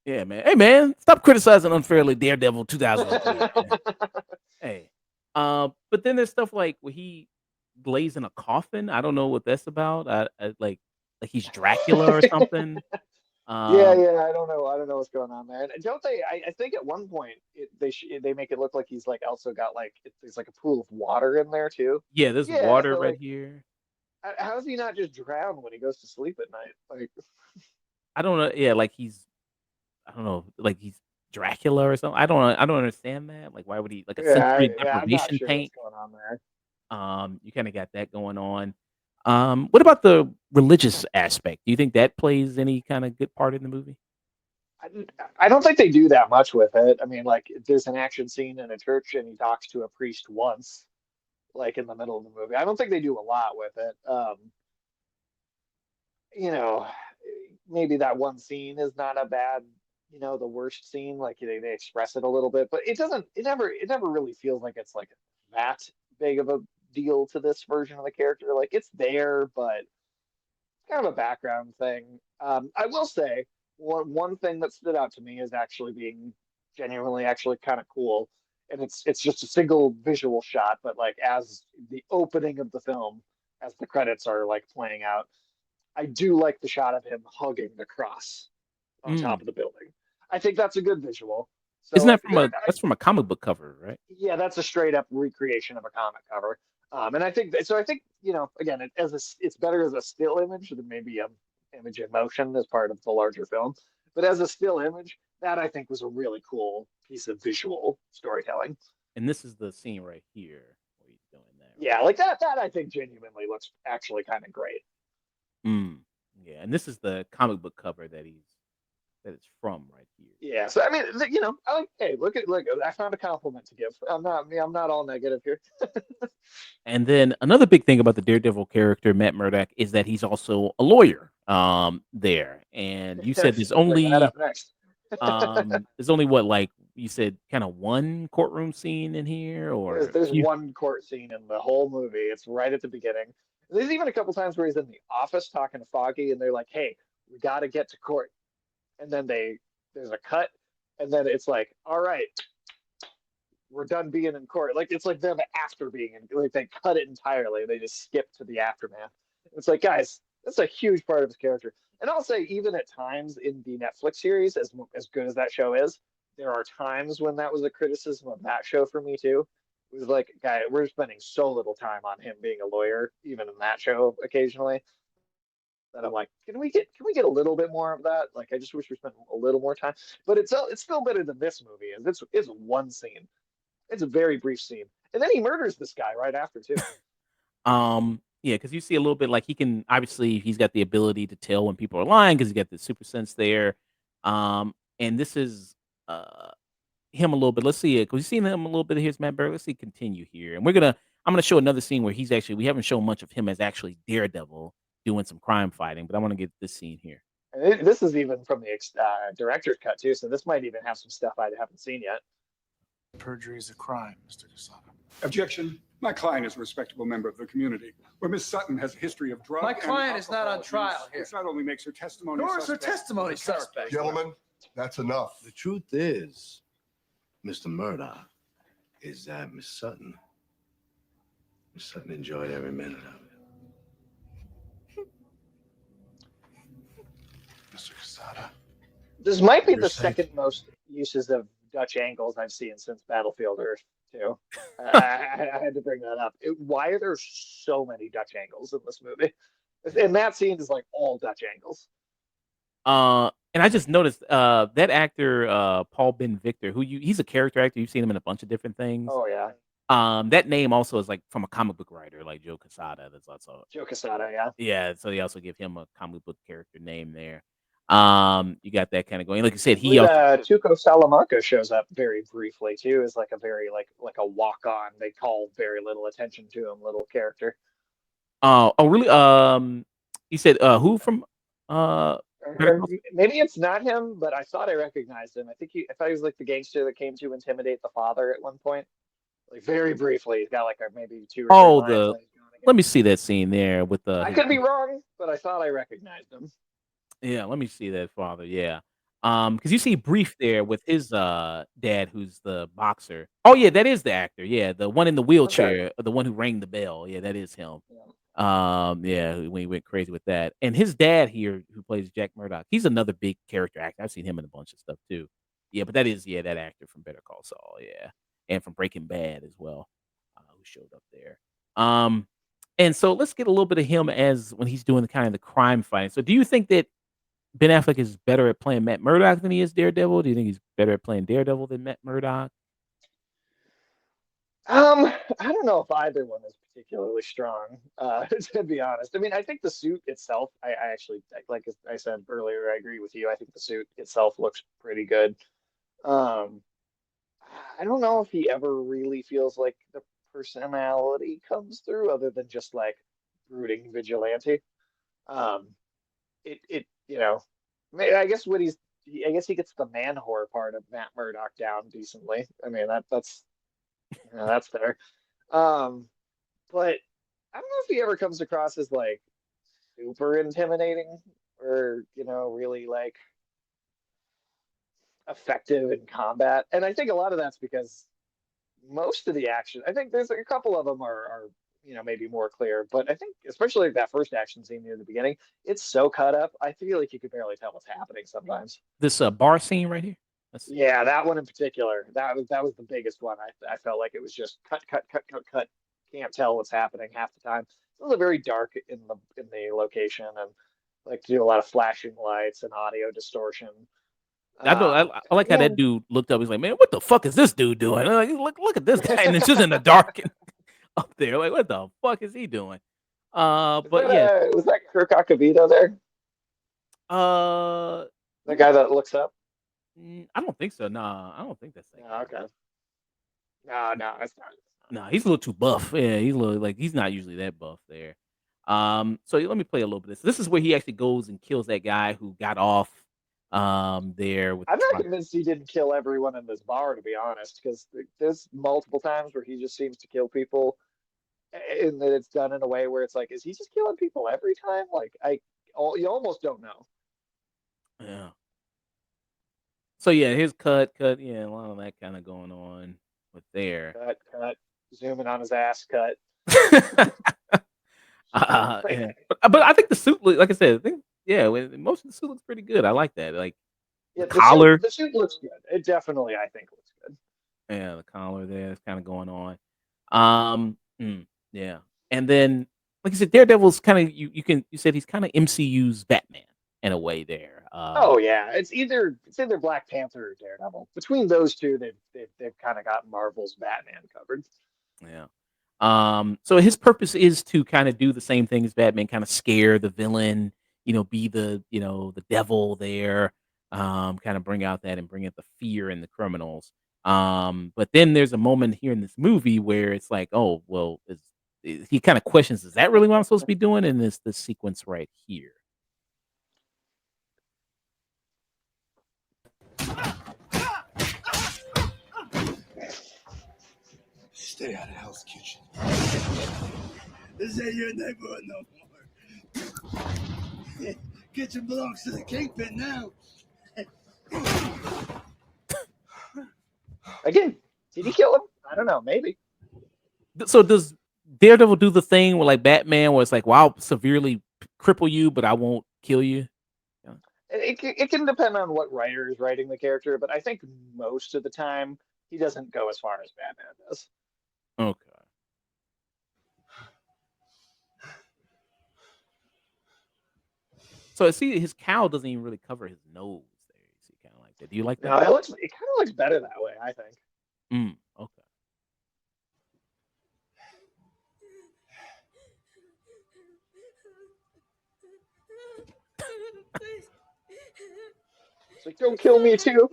[SPEAKER 1] yeah, man. Hey, man, stop criticizing unfairly Daredevil 2003, man. Hey. But then there's stuff like where he lays in a coffin. I don't know what that's about. Like he's Dracula or something.
[SPEAKER 2] Yeah,
[SPEAKER 1] Um,
[SPEAKER 2] yeah. I don't know what's going on there. And don't they? I think at one point they make it look like he's like also got like there's like a pool of water in there too.
[SPEAKER 1] yeah, there's
[SPEAKER 2] Yeah.
[SPEAKER 1] water
[SPEAKER 2] So
[SPEAKER 1] right
[SPEAKER 2] like,
[SPEAKER 1] here.
[SPEAKER 2] how does he not just drown when he goes to sleep at night? Like,
[SPEAKER 1] I don't know. Yeah, like I don't know, like he's Dracula or something. I don't understand that. Like, why would he like a sensory
[SPEAKER 2] yeah. I'm not
[SPEAKER 1] deprivation
[SPEAKER 2] sure what's
[SPEAKER 1] paint?
[SPEAKER 2] going on there.
[SPEAKER 1] You kind of got that going on. What about the religious aspect? Do you think that plays any kind of good part in the movie?
[SPEAKER 2] I don't think they do that much with it. I mean, like, there's an action scene in a church and he talks to a priest once, like in the middle of the movie. I don't think they do a lot with it. You know, maybe that one scene is not a bad, the worst scene. Like they express it a little bit, but it never really feels like it's like that big of a deal to this version of the character. Like it's there, but kind of a background thing. I will say one thing that stood out to me is actually being genuinely actually kind of cool, and it's just a single visual shot, but like as the opening of the film, as the credits are like playing out, I do like the shot of him hugging the cross on top
[SPEAKER 1] Mm.
[SPEAKER 2] of the building. I think that's a good visual. So
[SPEAKER 1] Isn't that
[SPEAKER 2] like
[SPEAKER 1] from that's from a comic book cover, right?
[SPEAKER 2] yeah, that's a straight up recreation of a comic cover. And I think so. I think again, it's better as a still image than maybe a image in motion as part of the larger film. But as a still image, that I think was a really cool piece of visual storytelling.
[SPEAKER 1] And this is the scene right here where he's doing that,
[SPEAKER 2] Yeah, like that. That I think genuinely looks actually kind of great.
[SPEAKER 1] right? Yeah, and this is the comic book cover that it's from right here.
[SPEAKER 2] Yeah. So I mean, I like. Hey, look. I found a compliment to give. I'm not all negative here.
[SPEAKER 1] And then another big thing about the Daredevil character, Matt Murdock, is that he's also a lawyer. There, and you said
[SPEAKER 2] Bring that up next.
[SPEAKER 1] there's only what, like you said, kind of one courtroom scene in here, or a
[SPEAKER 2] There's
[SPEAKER 1] few.
[SPEAKER 2] one court scene in the whole movie. It's right at the beginning. There's even a couple times where he's in the office talking to Foggy, and they're like, "Hey, we got to get to court." And then there's a cut, and then it's like, "All right, we're done being in court." Like it's like them after being in. Like they cut it entirely. They just skip to the aftermath. It's like, guys, that's a huge part of his character. And I'll say, even at times in the Netflix series, as good as that show is, there are times when that was a criticism of that show for me too. It was like, guy, we're spending so little time on him being a lawyer, even in that show occasionally. That I'm like, can we get a little bit more of that? Like, I just wish we spent a little more time. But it's still better than this movie. And it's one scene. It's a very brief scene, and then he murders this guy right after too.
[SPEAKER 1] Yeah, because you see a little bit like he can obviously he's got the ability to tell when people are lying because he's got the super sense there. And this is uh him a little bit. Let's see it. We've seen him a little bit. Here's Matt Berg. Let's see continue here. And I'm gonna show another scene where we haven't shown much of him as actually Daredevil doing some crime fighting, but I want to get this scene here.
[SPEAKER 2] And this is even from the director's cut too, so this might even have some stuff I haven't seen yet.
[SPEAKER 5] Perjury is a crime, Mr. Casada.
[SPEAKER 7] Objection. My client is a respectable member of the community, where Miss Sutton has a history of drug.
[SPEAKER 8] My
[SPEAKER 7] and
[SPEAKER 8] client is not on
[SPEAKER 7] alcohol
[SPEAKER 8] trial
[SPEAKER 7] abuse,
[SPEAKER 8] here.
[SPEAKER 7] which not only makes her testimony
[SPEAKER 8] Nor is her
[SPEAKER 7] suspect,
[SPEAKER 8] testimony
[SPEAKER 7] but character
[SPEAKER 8] suspect.
[SPEAKER 7] as well.
[SPEAKER 9] Gentlemen, that's enough.
[SPEAKER 10] The truth is, Mr. Murdoch, is that Miss Sutton enjoyed every minute of it.
[SPEAKER 5] Mr. Casada.
[SPEAKER 2] This might be
[SPEAKER 10] You're
[SPEAKER 2] the
[SPEAKER 10] safe.
[SPEAKER 2] second most uses of Dutch angles I've seen since Battlefield Earth too. I had to bring that up. Why are there so many Dutch angles in this movie? And that scene is like all Dutch angles.
[SPEAKER 1] And I just noticed that actor Paul Ben Victor, he's a character actor. You've seen him in a bunch of different things.
[SPEAKER 2] Oh yeah,
[SPEAKER 1] That name also is like from a comic book writer, like Joe Quesada. That's also
[SPEAKER 2] Joe Quesada. Yeah,
[SPEAKER 1] yeah. So they also give him a comic book character name there. You got that kind of going. Like you said, he also.
[SPEAKER 2] Tuco Salamanca shows up very briefly too. Is like a very like a walk on. They call very little attention to him. Little character.
[SPEAKER 1] Oh, really? You said who from Better Call
[SPEAKER 2] Maybe it's not him, but I thought I recognized him. I thought he was like the gangster that came to intimidate the father at one point. Like very briefly, he's got like maybe two or
[SPEAKER 1] Oh,
[SPEAKER 2] three lines.
[SPEAKER 1] let me see that scene there with the.
[SPEAKER 2] I could be wrong, but I thought I recognized him.
[SPEAKER 1] Yeah, let me see that father. Yeah. Because you see brief there with his dad, who's the boxer. Oh yeah, that is the actor. Yeah, the one in the wheelchair, the one who rang the bell. Yeah, that is him. Yeah, when he went crazy with that. And his dad here, who plays Jack Murdoch, he's another big character actor. I've seen him in a bunch of stuff too. Yeah, but that actor from Better Call Saul. Yeah, and from Breaking Bad as well, who showed up there. And so let's get a little bit of him as when he's doing the kind of the crime fighting. So do you think that Ben Affleck is better at playing Matt Murdock than he is Daredevil? Do you think he's better at playing Daredevil than Matt Murdock?
[SPEAKER 2] I don't know if either one is particularly strong, to be honest. I mean, I think the suit itself, I actually, like I said earlier, I agree with you. I think the suit itself looks pretty good. Um, I don't know if he ever really feels like the personality comes through, other than just like brooding vigilante. Um, you know, I guess I guess he gets the man whore part of Matt Murdock down decently. I mean, that's there. Um, but I don't know if he ever comes across as like super intimidating or, really like effective in combat. And I think a lot of that's because most of the action, I think there's a couple of them are maybe more clear, but I think especially that first action scene near the beginning, it's so cut up. I feel like you could barely tell what's happening sometimes.
[SPEAKER 1] This bar scene right here. Let's see.
[SPEAKER 2] Yeah, that one in particular, that was the biggest one. I felt like it was just cut, cut, cut, cut, cut. Can't tell what's happening half the time. It was very dark in the location, and like to do a lot of flashing lights and audio distortion.
[SPEAKER 1] I know.
[SPEAKER 2] Um,
[SPEAKER 1] I like how
[SPEAKER 2] yeah,
[SPEAKER 1] that dude looked up. He's like, "Man, what the fuck is this dude doing? Like, look at this guy, and it's just in the dark and up there. Like, what the fuck is he doing?" But yeah,
[SPEAKER 2] was that Kirk Acavito there?
[SPEAKER 1] uh,
[SPEAKER 2] The guy that looks up?
[SPEAKER 1] I don't think so. Nah, I don't think that's that
[SPEAKER 2] No,
[SPEAKER 1] guy.
[SPEAKER 2] okay. No, no, that's not.
[SPEAKER 1] Nah, he's a little too buff. Yeah, he's a little like he's not usually that buff there. So let me play a little bit of this. This is where he actually goes and kills that guy who got off there with the
[SPEAKER 2] I'm not
[SPEAKER 1] truck.
[SPEAKER 2] convinced he didn't kill everyone in this bar, to be honest, because there's multiple times where he just seems to kill people, and that it's done in a way where it's like, is he just killing people every time? Like, you almost don't know.
[SPEAKER 1] Yeah. So yeah, his cut, yeah, a lot of that kind of going on with there.
[SPEAKER 2] Cut, zooming on his ass, cut.
[SPEAKER 1] Yeah. But I think the suit, like I said, I think yeah, most of the suit looks pretty good. I like that, like the
[SPEAKER 2] Yeah,
[SPEAKER 1] collar.
[SPEAKER 2] the suit looks good. It definitely, I think, looks good.
[SPEAKER 1] Yeah, the collar there is kind of going on. Yeah, and then like you said, Daredevil's kind of you said he's kind of MCU's Batman in a way there.
[SPEAKER 2] Oh yeah, it's either Black Panther or Daredevil. Between those two, they've kind of got Marvel's Batman covered.
[SPEAKER 1] Yeah. So his purpose is to kind of do the same thing as Batman, kind of scare the villain, be the devil there, kind of bring out that and bring out the fear in the criminals. But then there's a moment here in this movie where it's like, oh, well, he kind of questions, is that really what I'm supposed to be doing in this sequence right here?
[SPEAKER 10] Stay out of Hell's Kitchen. This ain't your neighborhood no more. Kitchen belongs to the kingpin now.
[SPEAKER 2] Again, did he kill him? I don't know. Maybe.
[SPEAKER 1] So does Daredevil do the thing where like Batman, where it's like, well, I'll severely cripple you, but I won't kill you?
[SPEAKER 2] It can depend on what writer is writing the character, but I think most of the time he doesn't go as far as Batman does.
[SPEAKER 1] Okay. So I see his cowl doesn't even really cover his nose there. You see, kind of like that. Do you like
[SPEAKER 2] No,
[SPEAKER 1] that?
[SPEAKER 2] it kind of looks better that way, I think.
[SPEAKER 1] Okay.
[SPEAKER 2] It's like, don't kill me too.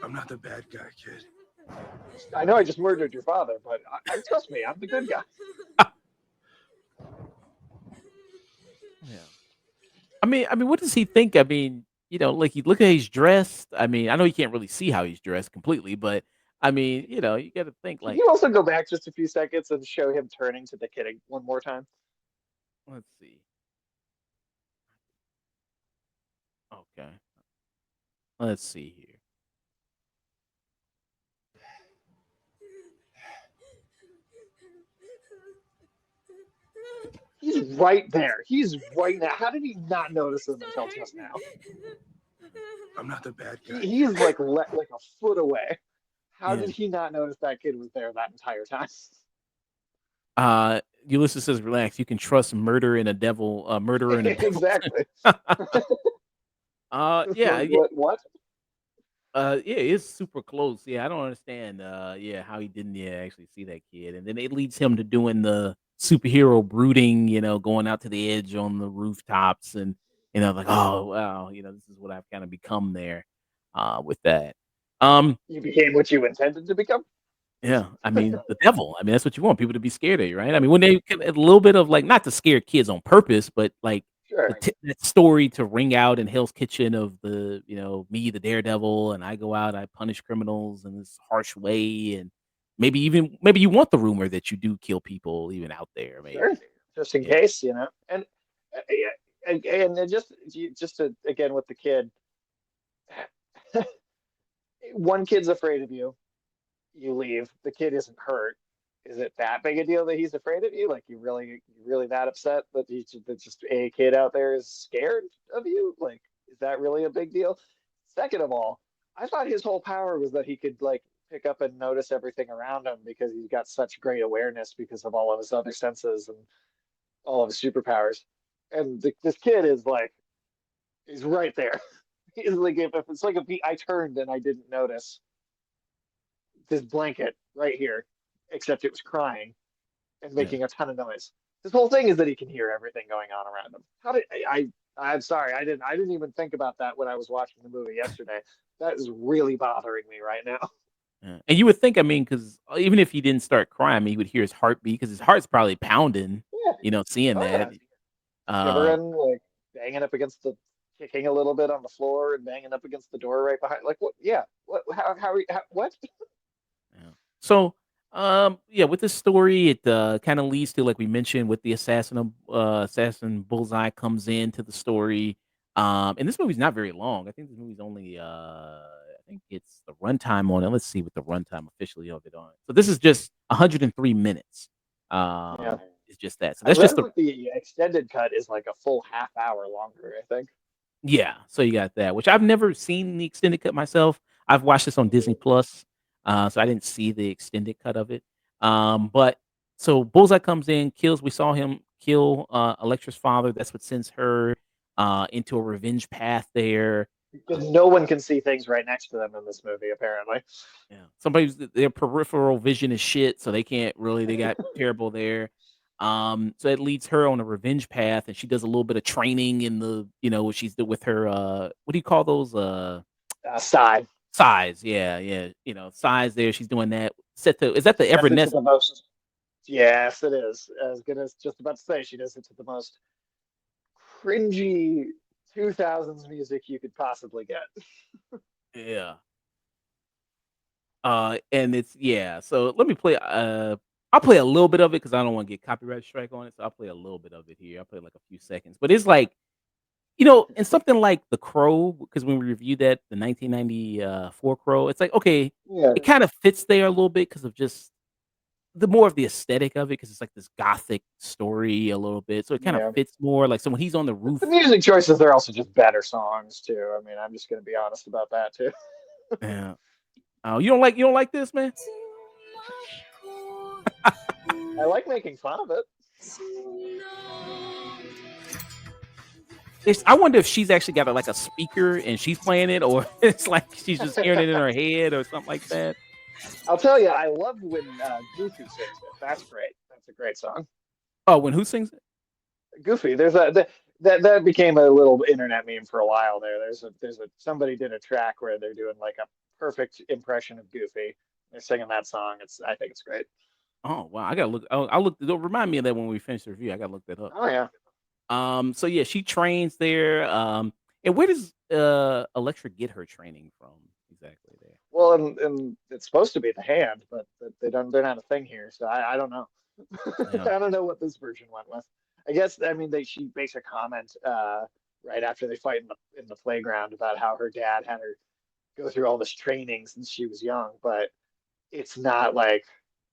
[SPEAKER 10] I'm not the bad guy, kid.
[SPEAKER 2] I know I just murdered your father, but trust me, I'm the good guy.
[SPEAKER 1] Yeah. I mean, what does he think? I mean, like you look at how he's dressed. I mean, I know you can't really see how he's dressed completely, but I mean, you got to think
[SPEAKER 2] Can
[SPEAKER 1] like,
[SPEAKER 2] you also go back just a few seconds and show him turning to the kid one more time?
[SPEAKER 1] let's see. Okay. Let's see here.
[SPEAKER 2] He's right there. He's right now. How did he not notice him until just now?
[SPEAKER 10] I'm not the bad guy.
[SPEAKER 2] He's like a foot away. How
[SPEAKER 1] Yeah.
[SPEAKER 2] did he not notice that kid was there that entire time?
[SPEAKER 1] Ulysses says, "Relax. You can trust murder in a devil. Murderer in a devil."
[SPEAKER 2] Exactly.
[SPEAKER 1] Yeah.
[SPEAKER 2] What?
[SPEAKER 1] Yeah, it's super close. Yeah, I don't understand. Yeah, how he didn't actually see that kid, and then it leads him to doing the superhero brooding. Going out to the edge on the rooftops, and like, oh wow, this is what I've kind of become there. With that,
[SPEAKER 2] You became what you intended to become.
[SPEAKER 1] yeah, I mean the devil. I mean that's what you want people to be scared of you, right? I mean when they a little bit of like not to scare kids on purpose, but like
[SPEAKER 2] Sure.
[SPEAKER 1] that story to ring out in Hell's Kitchen of the, me, the Daredevil, and I go out, I punish criminals in this harsh way, and maybe you want the rumor that you do kill people even out there,
[SPEAKER 2] Sure.
[SPEAKER 1] maybe.
[SPEAKER 2] Just in
[SPEAKER 1] Yeah.
[SPEAKER 2] case, and yeah, and then just to again with the kid, one kid's afraid of you. You leave. The kid isn't hurt. Is it that big a deal that he's afraid of you? Like you really that upset that that just a kid out there is scared of you? Like, is that really a big deal? Second of all, I thought his whole power was that he could like pick up and notice everything around him because he's got such great awareness because of all of his other senses and all of his superpowers. And this kid is like, he's right there. He's like, if it's like I turned and I didn't notice this blanket right here, except it was crying and
[SPEAKER 1] Yeah.
[SPEAKER 2] making a ton of noise. This whole thing is that he can hear everything going on around him. How did I'm sorry, I didn't even think about that when I was watching the movie yesterday. That is really bothering me right now.
[SPEAKER 1] Yeah. And you would think, I mean, because even if he didn't start crying, I mean, you would hear his heartbeat because his heart's probably pounding,
[SPEAKER 2] Yeah.
[SPEAKER 1] seeing
[SPEAKER 2] Oh
[SPEAKER 1] that.
[SPEAKER 2] yeah.
[SPEAKER 1] Uh,
[SPEAKER 2] Shivering, like banging up against the kicking a little bit on the floor and banging up against the door right behind. Like what? Yeah. What? What?
[SPEAKER 1] Yeah. So, yeah, with this story, it kind of leads to, like we mentioned, with the assassin Bullseye comes into the story. And this movie's not very long. I think this movie's only, I think it's the runtime on it. Let's see what the runtime officially of it on. So this is just 103 minutes.
[SPEAKER 2] Yeah.
[SPEAKER 1] It's just that. So
[SPEAKER 2] I
[SPEAKER 1] that's
[SPEAKER 2] read
[SPEAKER 1] just the
[SPEAKER 2] that the extended cut is like a full half hour longer, I think.
[SPEAKER 1] Yeah, so you got that, which I've never seen the extended cut myself. I've watched this on Disney Plus, so I didn't see the extended cut of it. But so Bullseye comes in, kills. We saw him kill Elektra's father. That's what sends her into a revenge path there.
[SPEAKER 2] Because no one can see things right next to them in this movie, apparently.
[SPEAKER 1] Yeah, somebody's their peripheral vision is shit, so they can't really. They got terrible there. So it leads her on a revenge path, and she does a little bit of training in the, what she's with her. What do you call those?
[SPEAKER 2] Sigh.
[SPEAKER 1] Size, yeah, yeah, size there, she's doing that. Set the Is that the
[SPEAKER 2] She does it to
[SPEAKER 1] Evernest?
[SPEAKER 2] the most. Yes, it is. As good as just about to say, she does it to the most cringy 2000s music you could possibly get.
[SPEAKER 1] Yeah. And it's yeah, so let me play, I'll play a little bit of it because I don't wanna get copyright strike on it, so I'll play a little bit of it here. I'll play, like, a few seconds, but it's like, and something like The Crow, because when we reviewed that, the 1994 Crow, it's like, okay,
[SPEAKER 2] Yeah,
[SPEAKER 1] it kinda fits there a little bit because of just the more of the aesthetic of it, because it's like this gothic story a little bit, so it kinda
[SPEAKER 2] yeah.
[SPEAKER 1] fits more, like, so when he's on the
[SPEAKER 2] The
[SPEAKER 1] roof.
[SPEAKER 2] music choices are also just better songs too. I mean, I'm just gonna be honest about that too.
[SPEAKER 1] Yeah. Oh, you don't like this, man?
[SPEAKER 2] I like making fun of it.
[SPEAKER 1] I wonder if she's actually got like a speaker and she's playing it, or it's like she's just hearing it in her head or something like that.
[SPEAKER 2] I'll tell you, I love when Goofy sings it. That's great. That's a great song.
[SPEAKER 1] Oh, when who sings it?
[SPEAKER 2] Goofy. That became a little internet meme for a while there. There's a somebody did a track where they're doing like a perfect impression of Goofy. They're singing that song. I think it's great.
[SPEAKER 1] Oh wow, I gotta look. Oh, I'll look. Don't remind me of that when we finish the review. I gotta look that up.
[SPEAKER 2] Oh yeah.
[SPEAKER 1] So yeah, she trains there. And where does Electra get her training from exactly there?
[SPEAKER 2] Well, and it's supposed to be the hand, but they don't. They're not a thing here, so I don't know.
[SPEAKER 1] Yeah.
[SPEAKER 2] I don't know what this version went with. I guess I mean she makes a comment right after they fight in the playground about how her dad had her go through all this training since she was young, but it's not like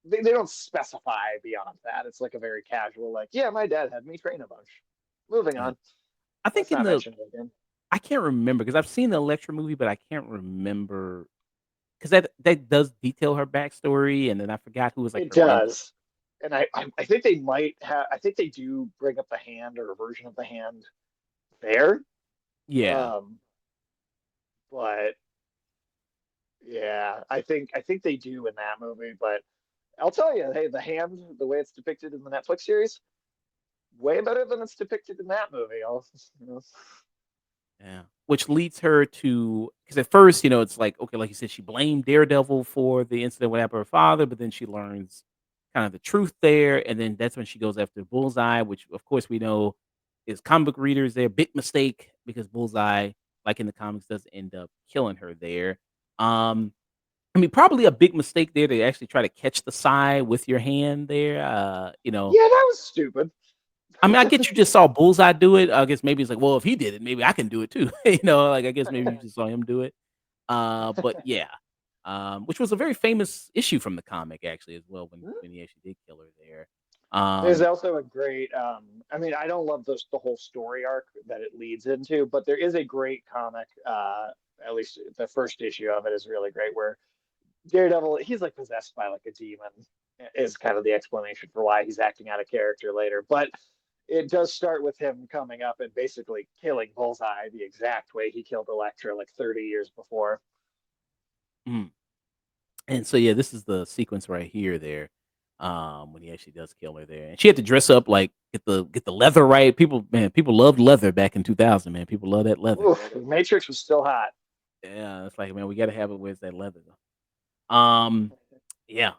[SPEAKER 2] they don't specify beyond that. It's like a very casual, like, yeah, my dad had me train a bunch. Moving
[SPEAKER 1] Yeah.
[SPEAKER 2] on.
[SPEAKER 1] I think
[SPEAKER 2] Let's
[SPEAKER 1] in
[SPEAKER 2] not
[SPEAKER 1] the
[SPEAKER 2] mention it again.
[SPEAKER 1] I can't remember because I've seen the Electra movie, but I can't remember because that does detail her backstory, and then I forgot who was like
[SPEAKER 2] It
[SPEAKER 1] her mentor.
[SPEAKER 2] does. And I think they might have I think they do bring up the hand or a version of the hand there.
[SPEAKER 1] Yeah.
[SPEAKER 2] Um, but Yeah, I think they do in that movie, but I'll tell you, hey, the hand, the way it's depicted in the Netflix series, way better than it's depicted in that movie. You know.
[SPEAKER 1] Yeah. Which leads her to because at first, it's like, okay, like you said, she blamed Daredevil for the incident what happened to her father, but then she learns kind of the truth there, and then that's when she goes after Bullseye, which of course we know is comic book readers their big mistake because Bullseye, like in the comics, does end up killing her there. Um, I mean, probably a big mistake there to actually try to catch the Psy with your hand there.
[SPEAKER 2] Yeah, that was stupid.
[SPEAKER 1] I mean, I get you just saw Bullseye do it. I guess maybe it's like, well, if he did it, maybe I can do it too. Like I guess maybe you just saw him do it. But yeah, which was a very famous issue from the comic actually as well when he actually did kill her there.
[SPEAKER 2] There's
[SPEAKER 1] Um,
[SPEAKER 2] also a great, I mean, I don't love the whole story arc that it leads into, but there is a great comic, at least the first issue of it is really great, where Daredevil, he's like possessed by like a demon, is kind of the explanation for why he's acting out of character later. But it does start with him coming up and basically killing Bullseye the exact way he killed Elektra like 30 years before.
[SPEAKER 1] mm. And so yeah, this is the sequence right here there. When he actually does kill her there. And she had to dress up like get the leather right. People loved leather back in 2000, man. People love that leather.
[SPEAKER 2] Oof, Matrix was still hot.
[SPEAKER 1] Yeah, it's like, man, we gotta have it where's that leather though. Um, yeah.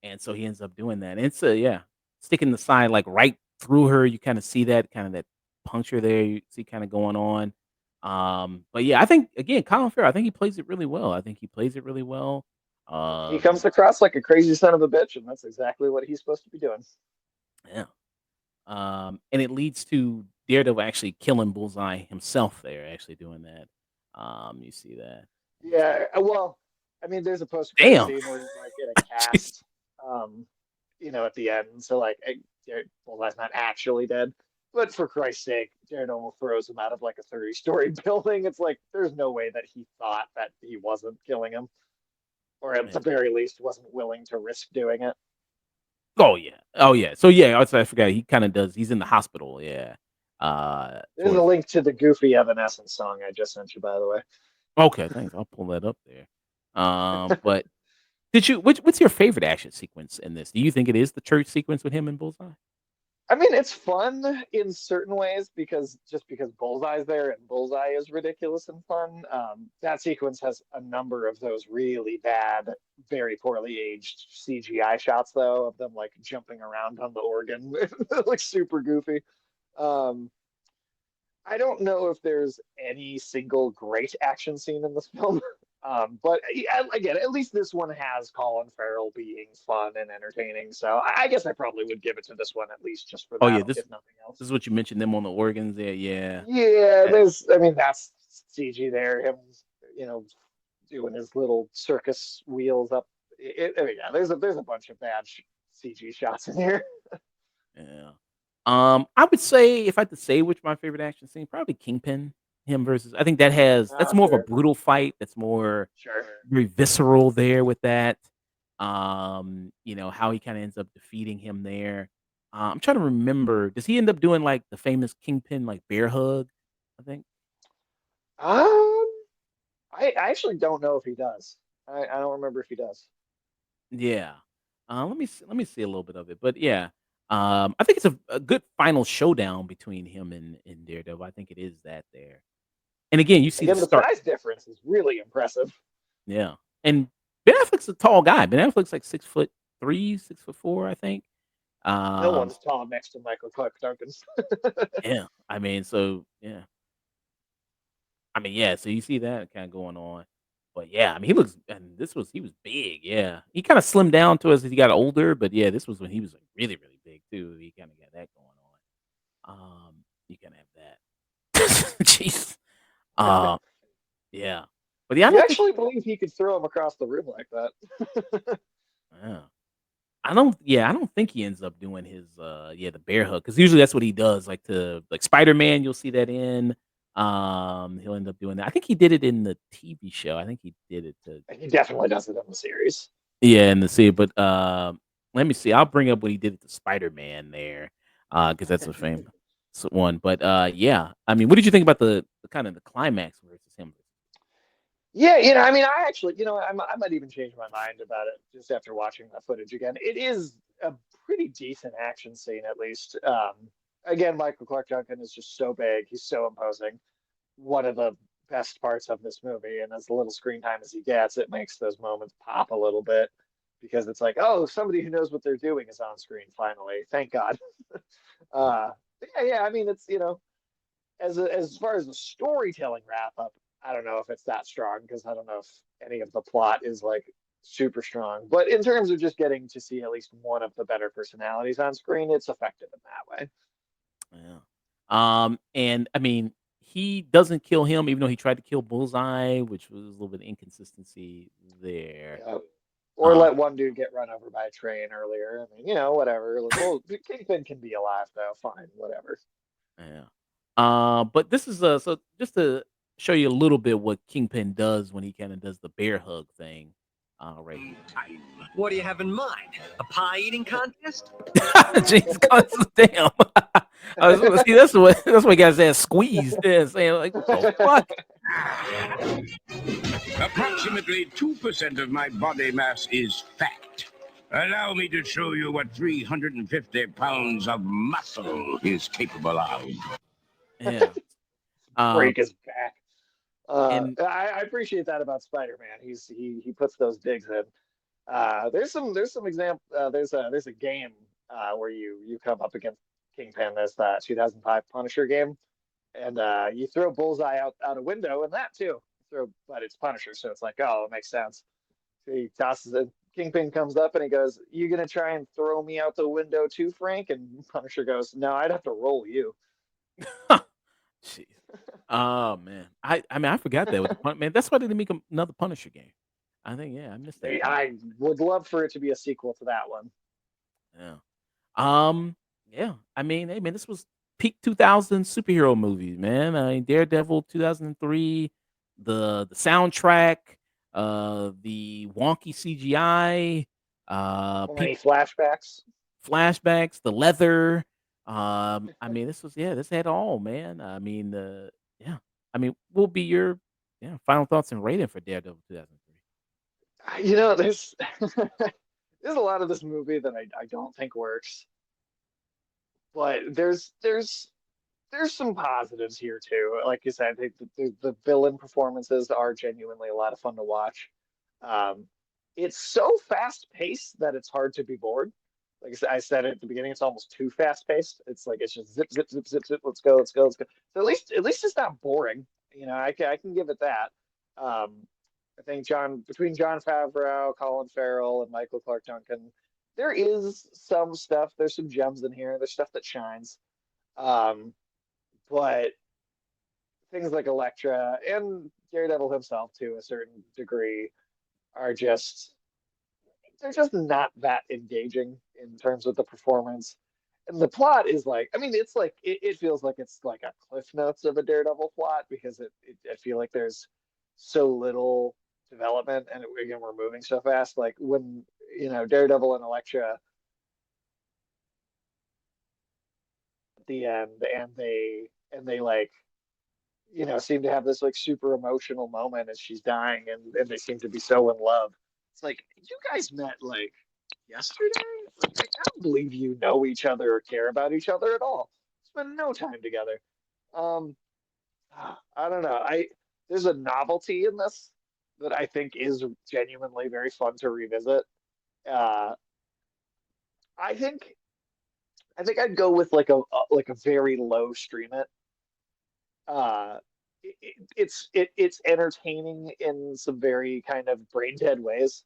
[SPEAKER 1] And so he ends up doing that. And it's yeah, sticking the sign like right through her. You kind of see that kind of that puncture there. You see kind of going on. But yeah, I think again, Colin Farrell, I think he plays it really well. I think he plays it really well.
[SPEAKER 2] He
[SPEAKER 1] Um,
[SPEAKER 2] comes across like a crazy son of a bitch, and that's exactly what he's supposed to be doing.
[SPEAKER 1] yeah. And it leads to Daredevil actually killing Bullseye himself there, actually doing that. You see that. And so
[SPEAKER 2] Yeah, well, I mean, there's a post-credit
[SPEAKER 1] damn.
[SPEAKER 2] scene where he's like in a
[SPEAKER 1] Jeez.
[SPEAKER 2] cast, um, at the end. So like, Bullseye's not actually dead, but for Christ's sake, Daredevil throws him out of like a 30-story building. It's like there's no way that he thought that he wasn't killing him, or at
[SPEAKER 1] Yeah.
[SPEAKER 2] the very least, wasn't willing to risk doing it.
[SPEAKER 1] Oh yeah. Oh yeah. So yeah, I forgot he kind of does. He's in the hospital. Yeah.
[SPEAKER 2] There's a
[SPEAKER 1] Towards
[SPEAKER 2] link to the Goofy Evanescence song I just sent you, by the way.
[SPEAKER 1] okay, thanks. I'll pull that up there. But did you what's your favorite action sequence in this? Do you think it is the church sequence with him and Bullseye?
[SPEAKER 2] I mean, it's fun in certain ways because Bullseye's there and Bullseye is ridiculous and fun. That sequence has a number of those really bad, very poorly aged CGI shots, though, of them like jumping around on the organ, like super goofy. Um, I don't know if there's any single great action scene in this film. But yeah, again, at least this one has Colin Farrell being fun and entertaining. So I guess I probably would give it to this one at least just for
[SPEAKER 1] Oh yeah,
[SPEAKER 2] that,
[SPEAKER 1] this
[SPEAKER 2] if nothing else.
[SPEAKER 1] this is what you mentioned them on the organs there. Yeah.
[SPEAKER 2] Yeah,
[SPEAKER 1] Eh,
[SPEAKER 2] I mean, that's CG there. Him, you know, doing his little circus wheels up. Yeah, there's a bunch of bad CG shots in here.
[SPEAKER 1] Yeah. I would say if I had to say which my favorite action scene, probably Kingpin. Him versus I think that's more of a
[SPEAKER 2] Sure,
[SPEAKER 1] brutal fight. That's more
[SPEAKER 2] sure.
[SPEAKER 1] very visceral there with that. How he kind of ends up defeating him there. I'm trying to remember. Does he end up doing like the famous Kingpin like bear hug? I think.
[SPEAKER 2] Um, I actually don't know if he does. I don't remember if he does.
[SPEAKER 1] Yeah. Let me see a little bit of it. But yeah. I think it's a good final showdown between him and Daredevil. I think it is that there. And again, you see the
[SPEAKER 2] Again, the
[SPEAKER 1] start.
[SPEAKER 2] size difference is really impressive.
[SPEAKER 1] Yeah. And Ben Affleck's a tall guy. Ben Affleck's like 6'3", 6'4", I think.
[SPEAKER 2] No
[SPEAKER 1] Um,
[SPEAKER 2] one's tall next to Michael Clark Duncan.
[SPEAKER 1] yeah. I mean, so yeah. I mean, yeah, so you see that kind of going on. But yeah, I mean, he was big, yeah. He kind of slimmed down to as he got older, but yeah, this was when he was like really, really big too. He kind of got that going on. You can have that. Jeez. Um, yeah. But yeah, I
[SPEAKER 2] You
[SPEAKER 1] don't think
[SPEAKER 2] actually believe he could throw him across the room like that?
[SPEAKER 1] yeah. I don't think he ends up doing his the bear hug because usually that's what he does. Like to like Spider-Man, you'll see that in. He'll end up doing that. I think he did it in the TV show. I think he did it to
[SPEAKER 2] He definitely does it in the series.
[SPEAKER 1] yeah, in the sea. But let me see. I'll bring up what he did to Spider-Man there. Because that's a famous one. But yeah. I mean, what did you think about the kind of the climax versus him?
[SPEAKER 2] Yeah, I mean, I actually, I might even change my mind about it just after watching that footage again. It is a pretty decent action scene, at least. Again, Michael Clark Duncan is just so big. He's so imposing. One of the best parts of this movie, and as little screen time as he gets, it makes those moments pop a little bit because it's like, oh, somebody who knows what they're doing is on screen finally. Thank God. Yeah. I mean, it's as far as the storytelling wrap up, I don't know if it's that strong because I don't know if any of the plot is like super strong. But in terms of just getting to see at least one of the better personalities on screen, it's effective in that way.
[SPEAKER 1] Yeah. And I mean, he doesn't kill him, even though he tried to kill Bullseye, which was a little bit of inconsistency there.
[SPEAKER 2] Yeah. Or
[SPEAKER 1] Um,
[SPEAKER 2] let one dude get run over by a train earlier. I mean, whatever. Like, well, Kingpin can be alive though. Fine, whatever.
[SPEAKER 1] yeah. But this is so just to show you a little bit what Kingpin does when he kind of does the bear hug thing. Right here.
[SPEAKER 8] Time. What do you have in mind? A pie eating contest?
[SPEAKER 1] Jeez, cuts damn. See, that's what guys ass squeezed. Yeah, saying like, what the fuck?
[SPEAKER 10] Approximately 2% of my body mass is fat. Allow me to show you what 350 pounds of muscle is capable of.
[SPEAKER 1] Yeah. Um,
[SPEAKER 2] Break his back.
[SPEAKER 1] and
[SPEAKER 2] I appreciate that about Spider-Man. He puts those digs in. There's some example. There's a game where you come up against Kingpin. There's that 2005 Punisher game, and you throw Bullseye out a window, and that too. But it's Punisher, so it's like, oh, it makes sense. So he tosses it. Kingpin comes up and he goes, "You gonna try and throw me out the window too, Frank?" And Punisher goes, "No, I'd have to roll you."
[SPEAKER 1] jeez. Oh man, I mean I forgot that with the man. That's why they didn't make another Punisher game. I think yeah, I missed that part.
[SPEAKER 2] I would love for it to be a sequel to that one.
[SPEAKER 1] Yeah. Um. Yeah. I mean, hey man, this was peak 2000 superhero movies, man. I mean, Daredevil 2003, the soundtrack, the wonky CGI,
[SPEAKER 2] Any flashbacks?
[SPEAKER 1] flashbacks, the leather. I mean, this had all, man. I mean, yeah. I mean, what will be your final thoughts and rating for Daredevil 2003?
[SPEAKER 2] There's there's a lot of this movie that I don't think works, but there's some positives here too. Like you said, I think the villain performances are genuinely a lot of fun to watch. Um, it's so fast paced that it's hard to be bored. Like I said at the beginning, it's almost too fast paced. It's like it's just zip, zip, zip, zip, zip. Let's go, let's go, let's go. So at least it's not boring. I can give it that. Um, I think between John Favreau, Colin Farrell, and Michael Clark Duncan, there is some stuff. There's some gems in here. There's stuff that shines. Um, but things like Elektra and Daredevil himself, to a certain degree, are just they're just not that engaging in terms of the performance. And the plot is like, I mean, it's like it feels like it's like a Cliff Notes of a Daredevil plot because I feel like there's so little development, and again, we're moving so fast. Like when Daredevil and Elektra at the end, and they like seem to have this like super emotional moment as she's dying, and they seem to be so in love. It's like you guys met like yesterday. Like, I don't believe you know each other or care about each other at all. Spend no time together. Um, I don't know. There's a novelty in this that I think is genuinely very fun to revisit. Uh, I think I think I'd go with like a very low stream it. Uh, it's entertaining in some very kind of brain dead ways,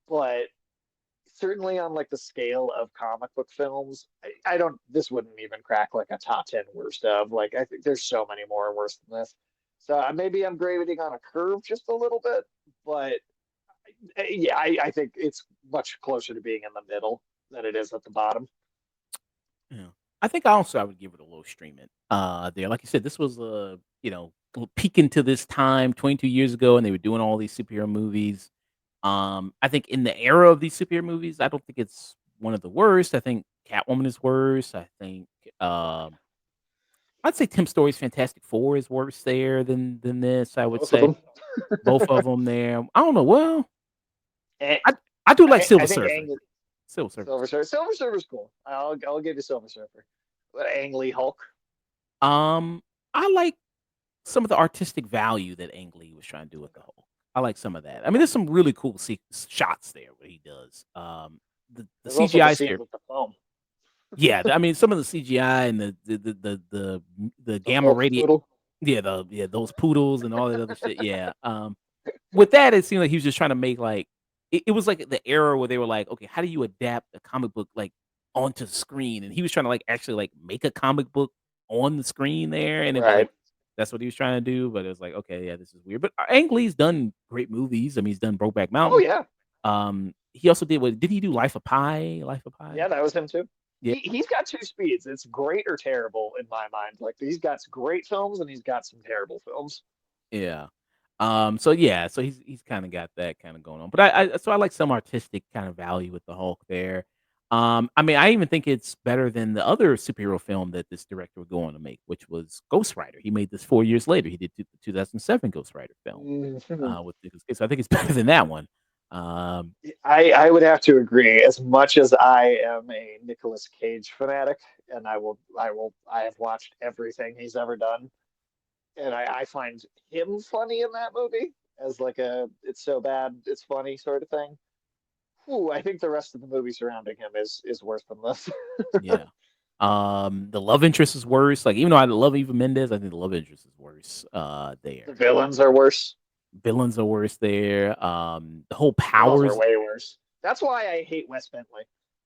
[SPEAKER 2] but certainly on like the scale of comic book films, I don't. This wouldn't even crack like a top 10 worst of. Like I think there's so many more worse than this. So maybe I'm grading on a curve just a little bit, but yeah, I think it's much closer to being in the middle than it is at the bottom.
[SPEAKER 1] Yeah. I think also I would give it a low stream it. There, like you said, this was peak into this time 22 years ago, and they were doing all these superhero movies. I think in the era of these superhero movies, I don't think it's one of the worst. I think Catwoman is worse. I think I'd say Tim Story's Fantastic Four is worse there than this. I would
[SPEAKER 2] Both of
[SPEAKER 1] say.
[SPEAKER 2] them.
[SPEAKER 1] Both of them there. I don't know. Well,
[SPEAKER 2] Eh,
[SPEAKER 1] I do like
[SPEAKER 2] I
[SPEAKER 1] Silver
[SPEAKER 2] think
[SPEAKER 1] Surfer. Silver Surfer.
[SPEAKER 2] Silver Surfer's cool. I'll give you Silver Surfer. But Ang Lee Hulk.
[SPEAKER 1] Um, I like some of the artistic value that Ang Lee was trying to do with the Hulk. I like some of that. I mean, there's some really cool shots there where he does. The
[SPEAKER 2] There's also the
[SPEAKER 1] CGI
[SPEAKER 2] scene
[SPEAKER 1] here.
[SPEAKER 2] with the foam.
[SPEAKER 1] Yeah, I mean, some of the CGI and the
[SPEAKER 2] The
[SPEAKER 1] gamma
[SPEAKER 2] Hulk
[SPEAKER 1] radiant.
[SPEAKER 2] poodle.
[SPEAKER 1] Yeah, those poodles and all that other shit. Yeah. With that, it seemed like he was just trying to make like it was like the era where they were like, okay, how do you adapt a comic book like onto the screen? And he was trying to like actually like make a comic book on the screen there, and it was like
[SPEAKER 2] Right.
[SPEAKER 1] that's what he was trying to do. But it was like, okay, yeah, this is weird. But Ang Lee's done great movies. I mean, he's done Brokeback
[SPEAKER 2] Oh
[SPEAKER 1] Mountain.
[SPEAKER 2] yeah.
[SPEAKER 1] He also did what did he do Life of Pi? Life of Pi?
[SPEAKER 2] Yeah, that was him too.
[SPEAKER 1] Yeah.
[SPEAKER 2] He's got two speeds. It's great or terrible in my mind. Like he's got great films and he's got some terrible films.
[SPEAKER 1] Yeah. So yeah, so he's kind of got that kind of going on. But I like some artistic kind of value with the Hulk there. I mean, I even think it's better than the other superhero film that this director would go on to make, which was Ghost Rider. He made this 4 years later. He did the 2007 Ghost Rider film
[SPEAKER 2] Mhm.
[SPEAKER 1] with Nicolas Cage. So I think it's better than that one. Um,
[SPEAKER 2] I would have to agree. As much as I am a Nicolas Cage fanatic, and I have watched everything he's ever done, and I find him funny in that movie as like a it's so bad it's funny sort of thing. Ooh, I think the rest of the movie surrounding him is worse than this.
[SPEAKER 1] yeah. The love interest is worse. Like even though I love Eva Mendes, I think the love interest is worse.
[SPEAKER 2] The
[SPEAKER 1] There.
[SPEAKER 2] villains are worse.
[SPEAKER 1] Villains are worse there. The whole
[SPEAKER 2] Villains are
[SPEAKER 1] powers.
[SPEAKER 2] way worse. That's why I hate Wes Bentley.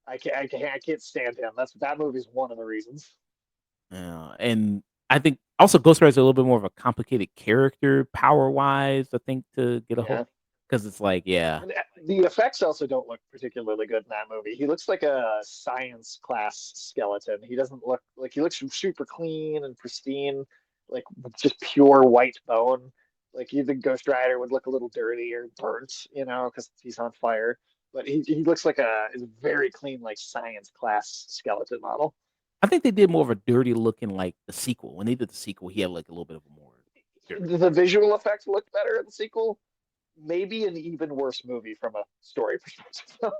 [SPEAKER 2] I can't stand him. That movie's one of the reasons.
[SPEAKER 1] Yeah, and I think also Ghost Rider is a little bit more of a complicated character power wise. I think to get a
[SPEAKER 2] Yeah.
[SPEAKER 1] whole because it's like yeah,
[SPEAKER 2] And the effects also don't look particularly good in that movie. He looks like a science class skeleton. He doesn't look like he looks super clean and pristine, like just pure white bone. Like you think Ghost Rider would look a little dirty or burnt, because he's on fire. But he looks like a very clean, like science class skeleton model.
[SPEAKER 1] I think they did more of a dirty looking like the sequel. When they did the sequel, he had like a little bit of a more dirty.
[SPEAKER 2] The visual effects looked better in the sequel. Maybe an even worse movie from a story perspective.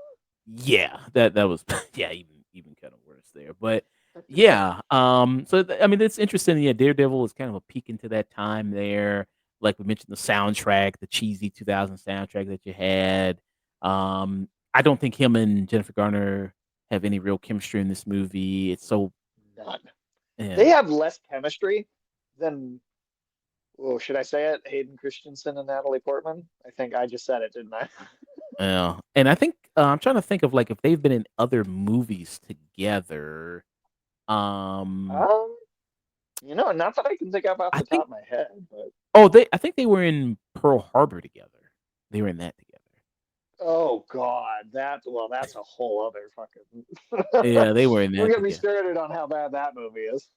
[SPEAKER 1] Yeah, that was yeah even kind of worse there, but yeah. I mean it's interesting. Yeah, Daredevil is kind of a peek into that time there. Like we mentioned, the soundtrack, the cheesy 2000 soundtrack that you had. I don't think him and Jennifer Garner have any real chemistry in this movie. It's so
[SPEAKER 2] None. They
[SPEAKER 1] yeah,
[SPEAKER 2] have less chemistry than, oh, should I say it? Hayden Christensen and Natalie Portman. I think I just said it, didn't I?
[SPEAKER 1] yeah. And I think I'm trying to think of like if they've been in other movies together. Um,
[SPEAKER 2] Um, not that I can think of off
[SPEAKER 1] I
[SPEAKER 2] the top
[SPEAKER 1] think
[SPEAKER 2] of my head, but
[SPEAKER 1] I think they were in Pearl Harbor together. They were in that together.
[SPEAKER 2] oh God, that's a whole other fucking.
[SPEAKER 1] Yeah, they were in
[SPEAKER 2] Don't
[SPEAKER 1] that
[SPEAKER 2] get me
[SPEAKER 1] together.
[SPEAKER 2] started on how bad that movie is.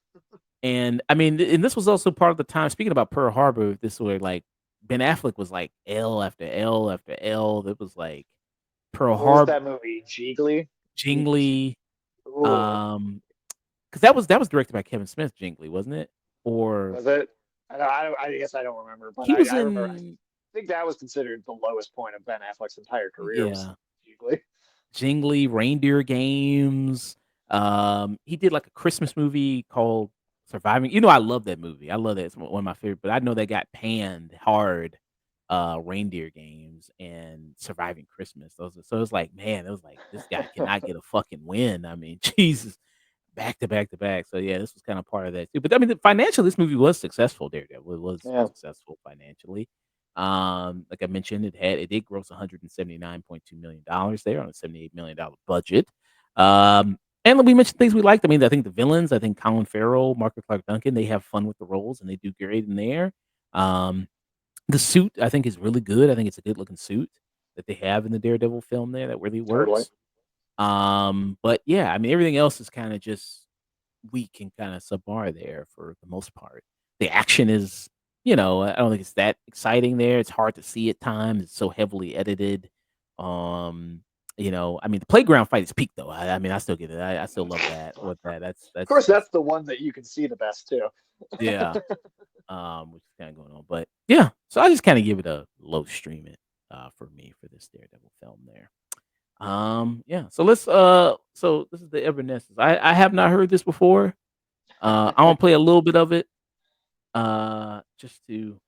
[SPEAKER 1] And I mean, and this was also part of the time. Speaking about Pearl Harbor, this where like Ben Affleck was like L after L after L. That was like Pearl
[SPEAKER 2] What was
[SPEAKER 1] Harbor,
[SPEAKER 2] that movie? Jiggly.
[SPEAKER 1] Jingly.
[SPEAKER 2] Ooh,
[SPEAKER 1] Um, because that was directed by Kevin Smith, Jingly, wasn't it? Or
[SPEAKER 2] was it? I guess I don't remember, but
[SPEAKER 1] he was
[SPEAKER 2] I remember. I
[SPEAKER 1] in
[SPEAKER 2] think that was considered the lowest point of Ben Affleck's entire career was
[SPEAKER 1] yeah,
[SPEAKER 2] Jiggly.
[SPEAKER 1] Jingly, Reindeer Games. He did like a Christmas movie called Surviving. You know, I love that movie. I love that. It's one of my favorite. But I know they got panned hard. Reindeer Games and Surviving Christmas. So it's like, man, it was like this guy cannot get a fucking win. I mean, Jesus, back to back to back. So yeah, this was kind of part of that too. But I mean, financially, this movie was successful. Daredevil it was
[SPEAKER 2] Yeah,
[SPEAKER 1] successful financially. Like I mentioned, it did gross $179.2 million there on a $78 million budget. And we mentioned things we liked. I mean, I think the villains, I think Colin Farrell, Margaret Clark Duncan, they have fun with the roles and they do great in there. Um, the suit, I think, is really good. I think it's a good looking suit that they have in the Daredevil film there that really
[SPEAKER 2] totally.
[SPEAKER 1] works. But yeah, I mean, everything else is kind of just weak and kind of subpar there for the most part. The action is, I don't think it's that exciting there. It's hard to see at times. It's so heavily edited. Um, I mean, the playground fight is peak though. I mean, I still get it. I still love that. With that,
[SPEAKER 2] Of course,
[SPEAKER 1] that's
[SPEAKER 2] that's the one that you can see the best too.
[SPEAKER 1] yeah. which is kind of going on. But yeah, so I just kind of give it a low stream it for me for this Daredevil film there. Yeah. So let's so this is the Evanescence. I have not heard this before. I'm gonna play a little bit of it just to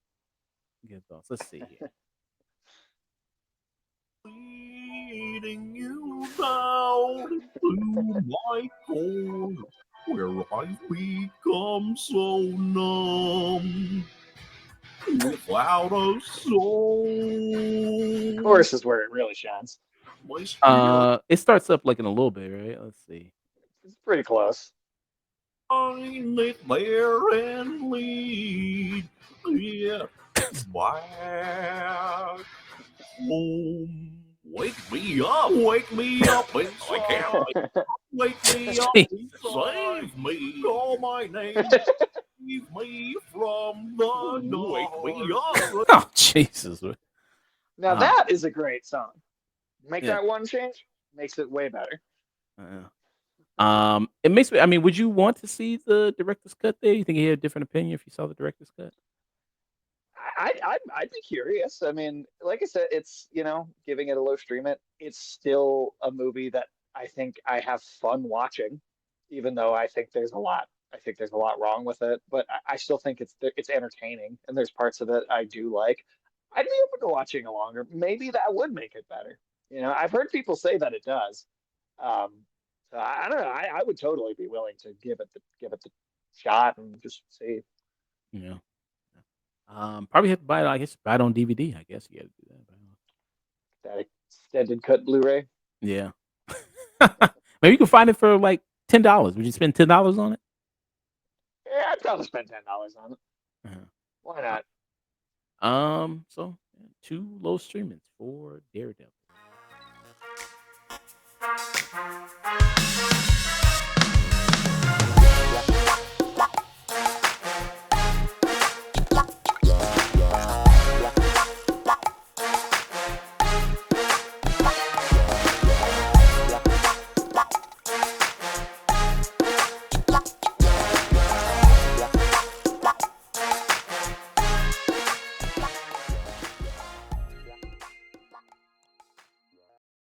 [SPEAKER 1] get thoughts. Let's see here.
[SPEAKER 9] Leading you down to my corner, where I've become so numb, without a soul.
[SPEAKER 2] Chorus is where it really shines.
[SPEAKER 9] My spirit
[SPEAKER 1] It starts up like in a little bit, right? Let's see.
[SPEAKER 2] It's pretty close.
[SPEAKER 9] find it there and lead it back home. Wake me up inside. Wake me up inside. Save me, call my name. Save me from the dark. Wake me up.
[SPEAKER 1] Oh Jesus!
[SPEAKER 2] Now that is a great song. Make
[SPEAKER 1] Yeah.
[SPEAKER 2] that one change, makes it way better.
[SPEAKER 1] It makes me. I mean, would you want to see the director's cut there? You think he had a different opinion if you saw the director's cut?
[SPEAKER 2] I'd be curious. I mean, like I said, it's giving it a low stream it. It's still a movie that I think I have fun watching, even though I think there's a lot. I think there's a lot wrong with it, but I still think it's entertaining, and there's parts of it I do like. I'd be open to watching a longer. Maybe that would make it better. I've heard people say that it does. Um, so I don't know. I would totally be willing to give it the shot and just see.
[SPEAKER 1] Yeah. Probably have to buy it. I guess buy it on DVD. I guess you got to do that.
[SPEAKER 2] That extended cut Blu-ray.
[SPEAKER 1] Yeah. Maybe you can find it for like $10. Would you spend $10 on it?
[SPEAKER 2] Yeah, I'd probably spend $10 on it.
[SPEAKER 1] Uh-huh.
[SPEAKER 2] Why not?
[SPEAKER 1] So 2 low streamings for Daredevil.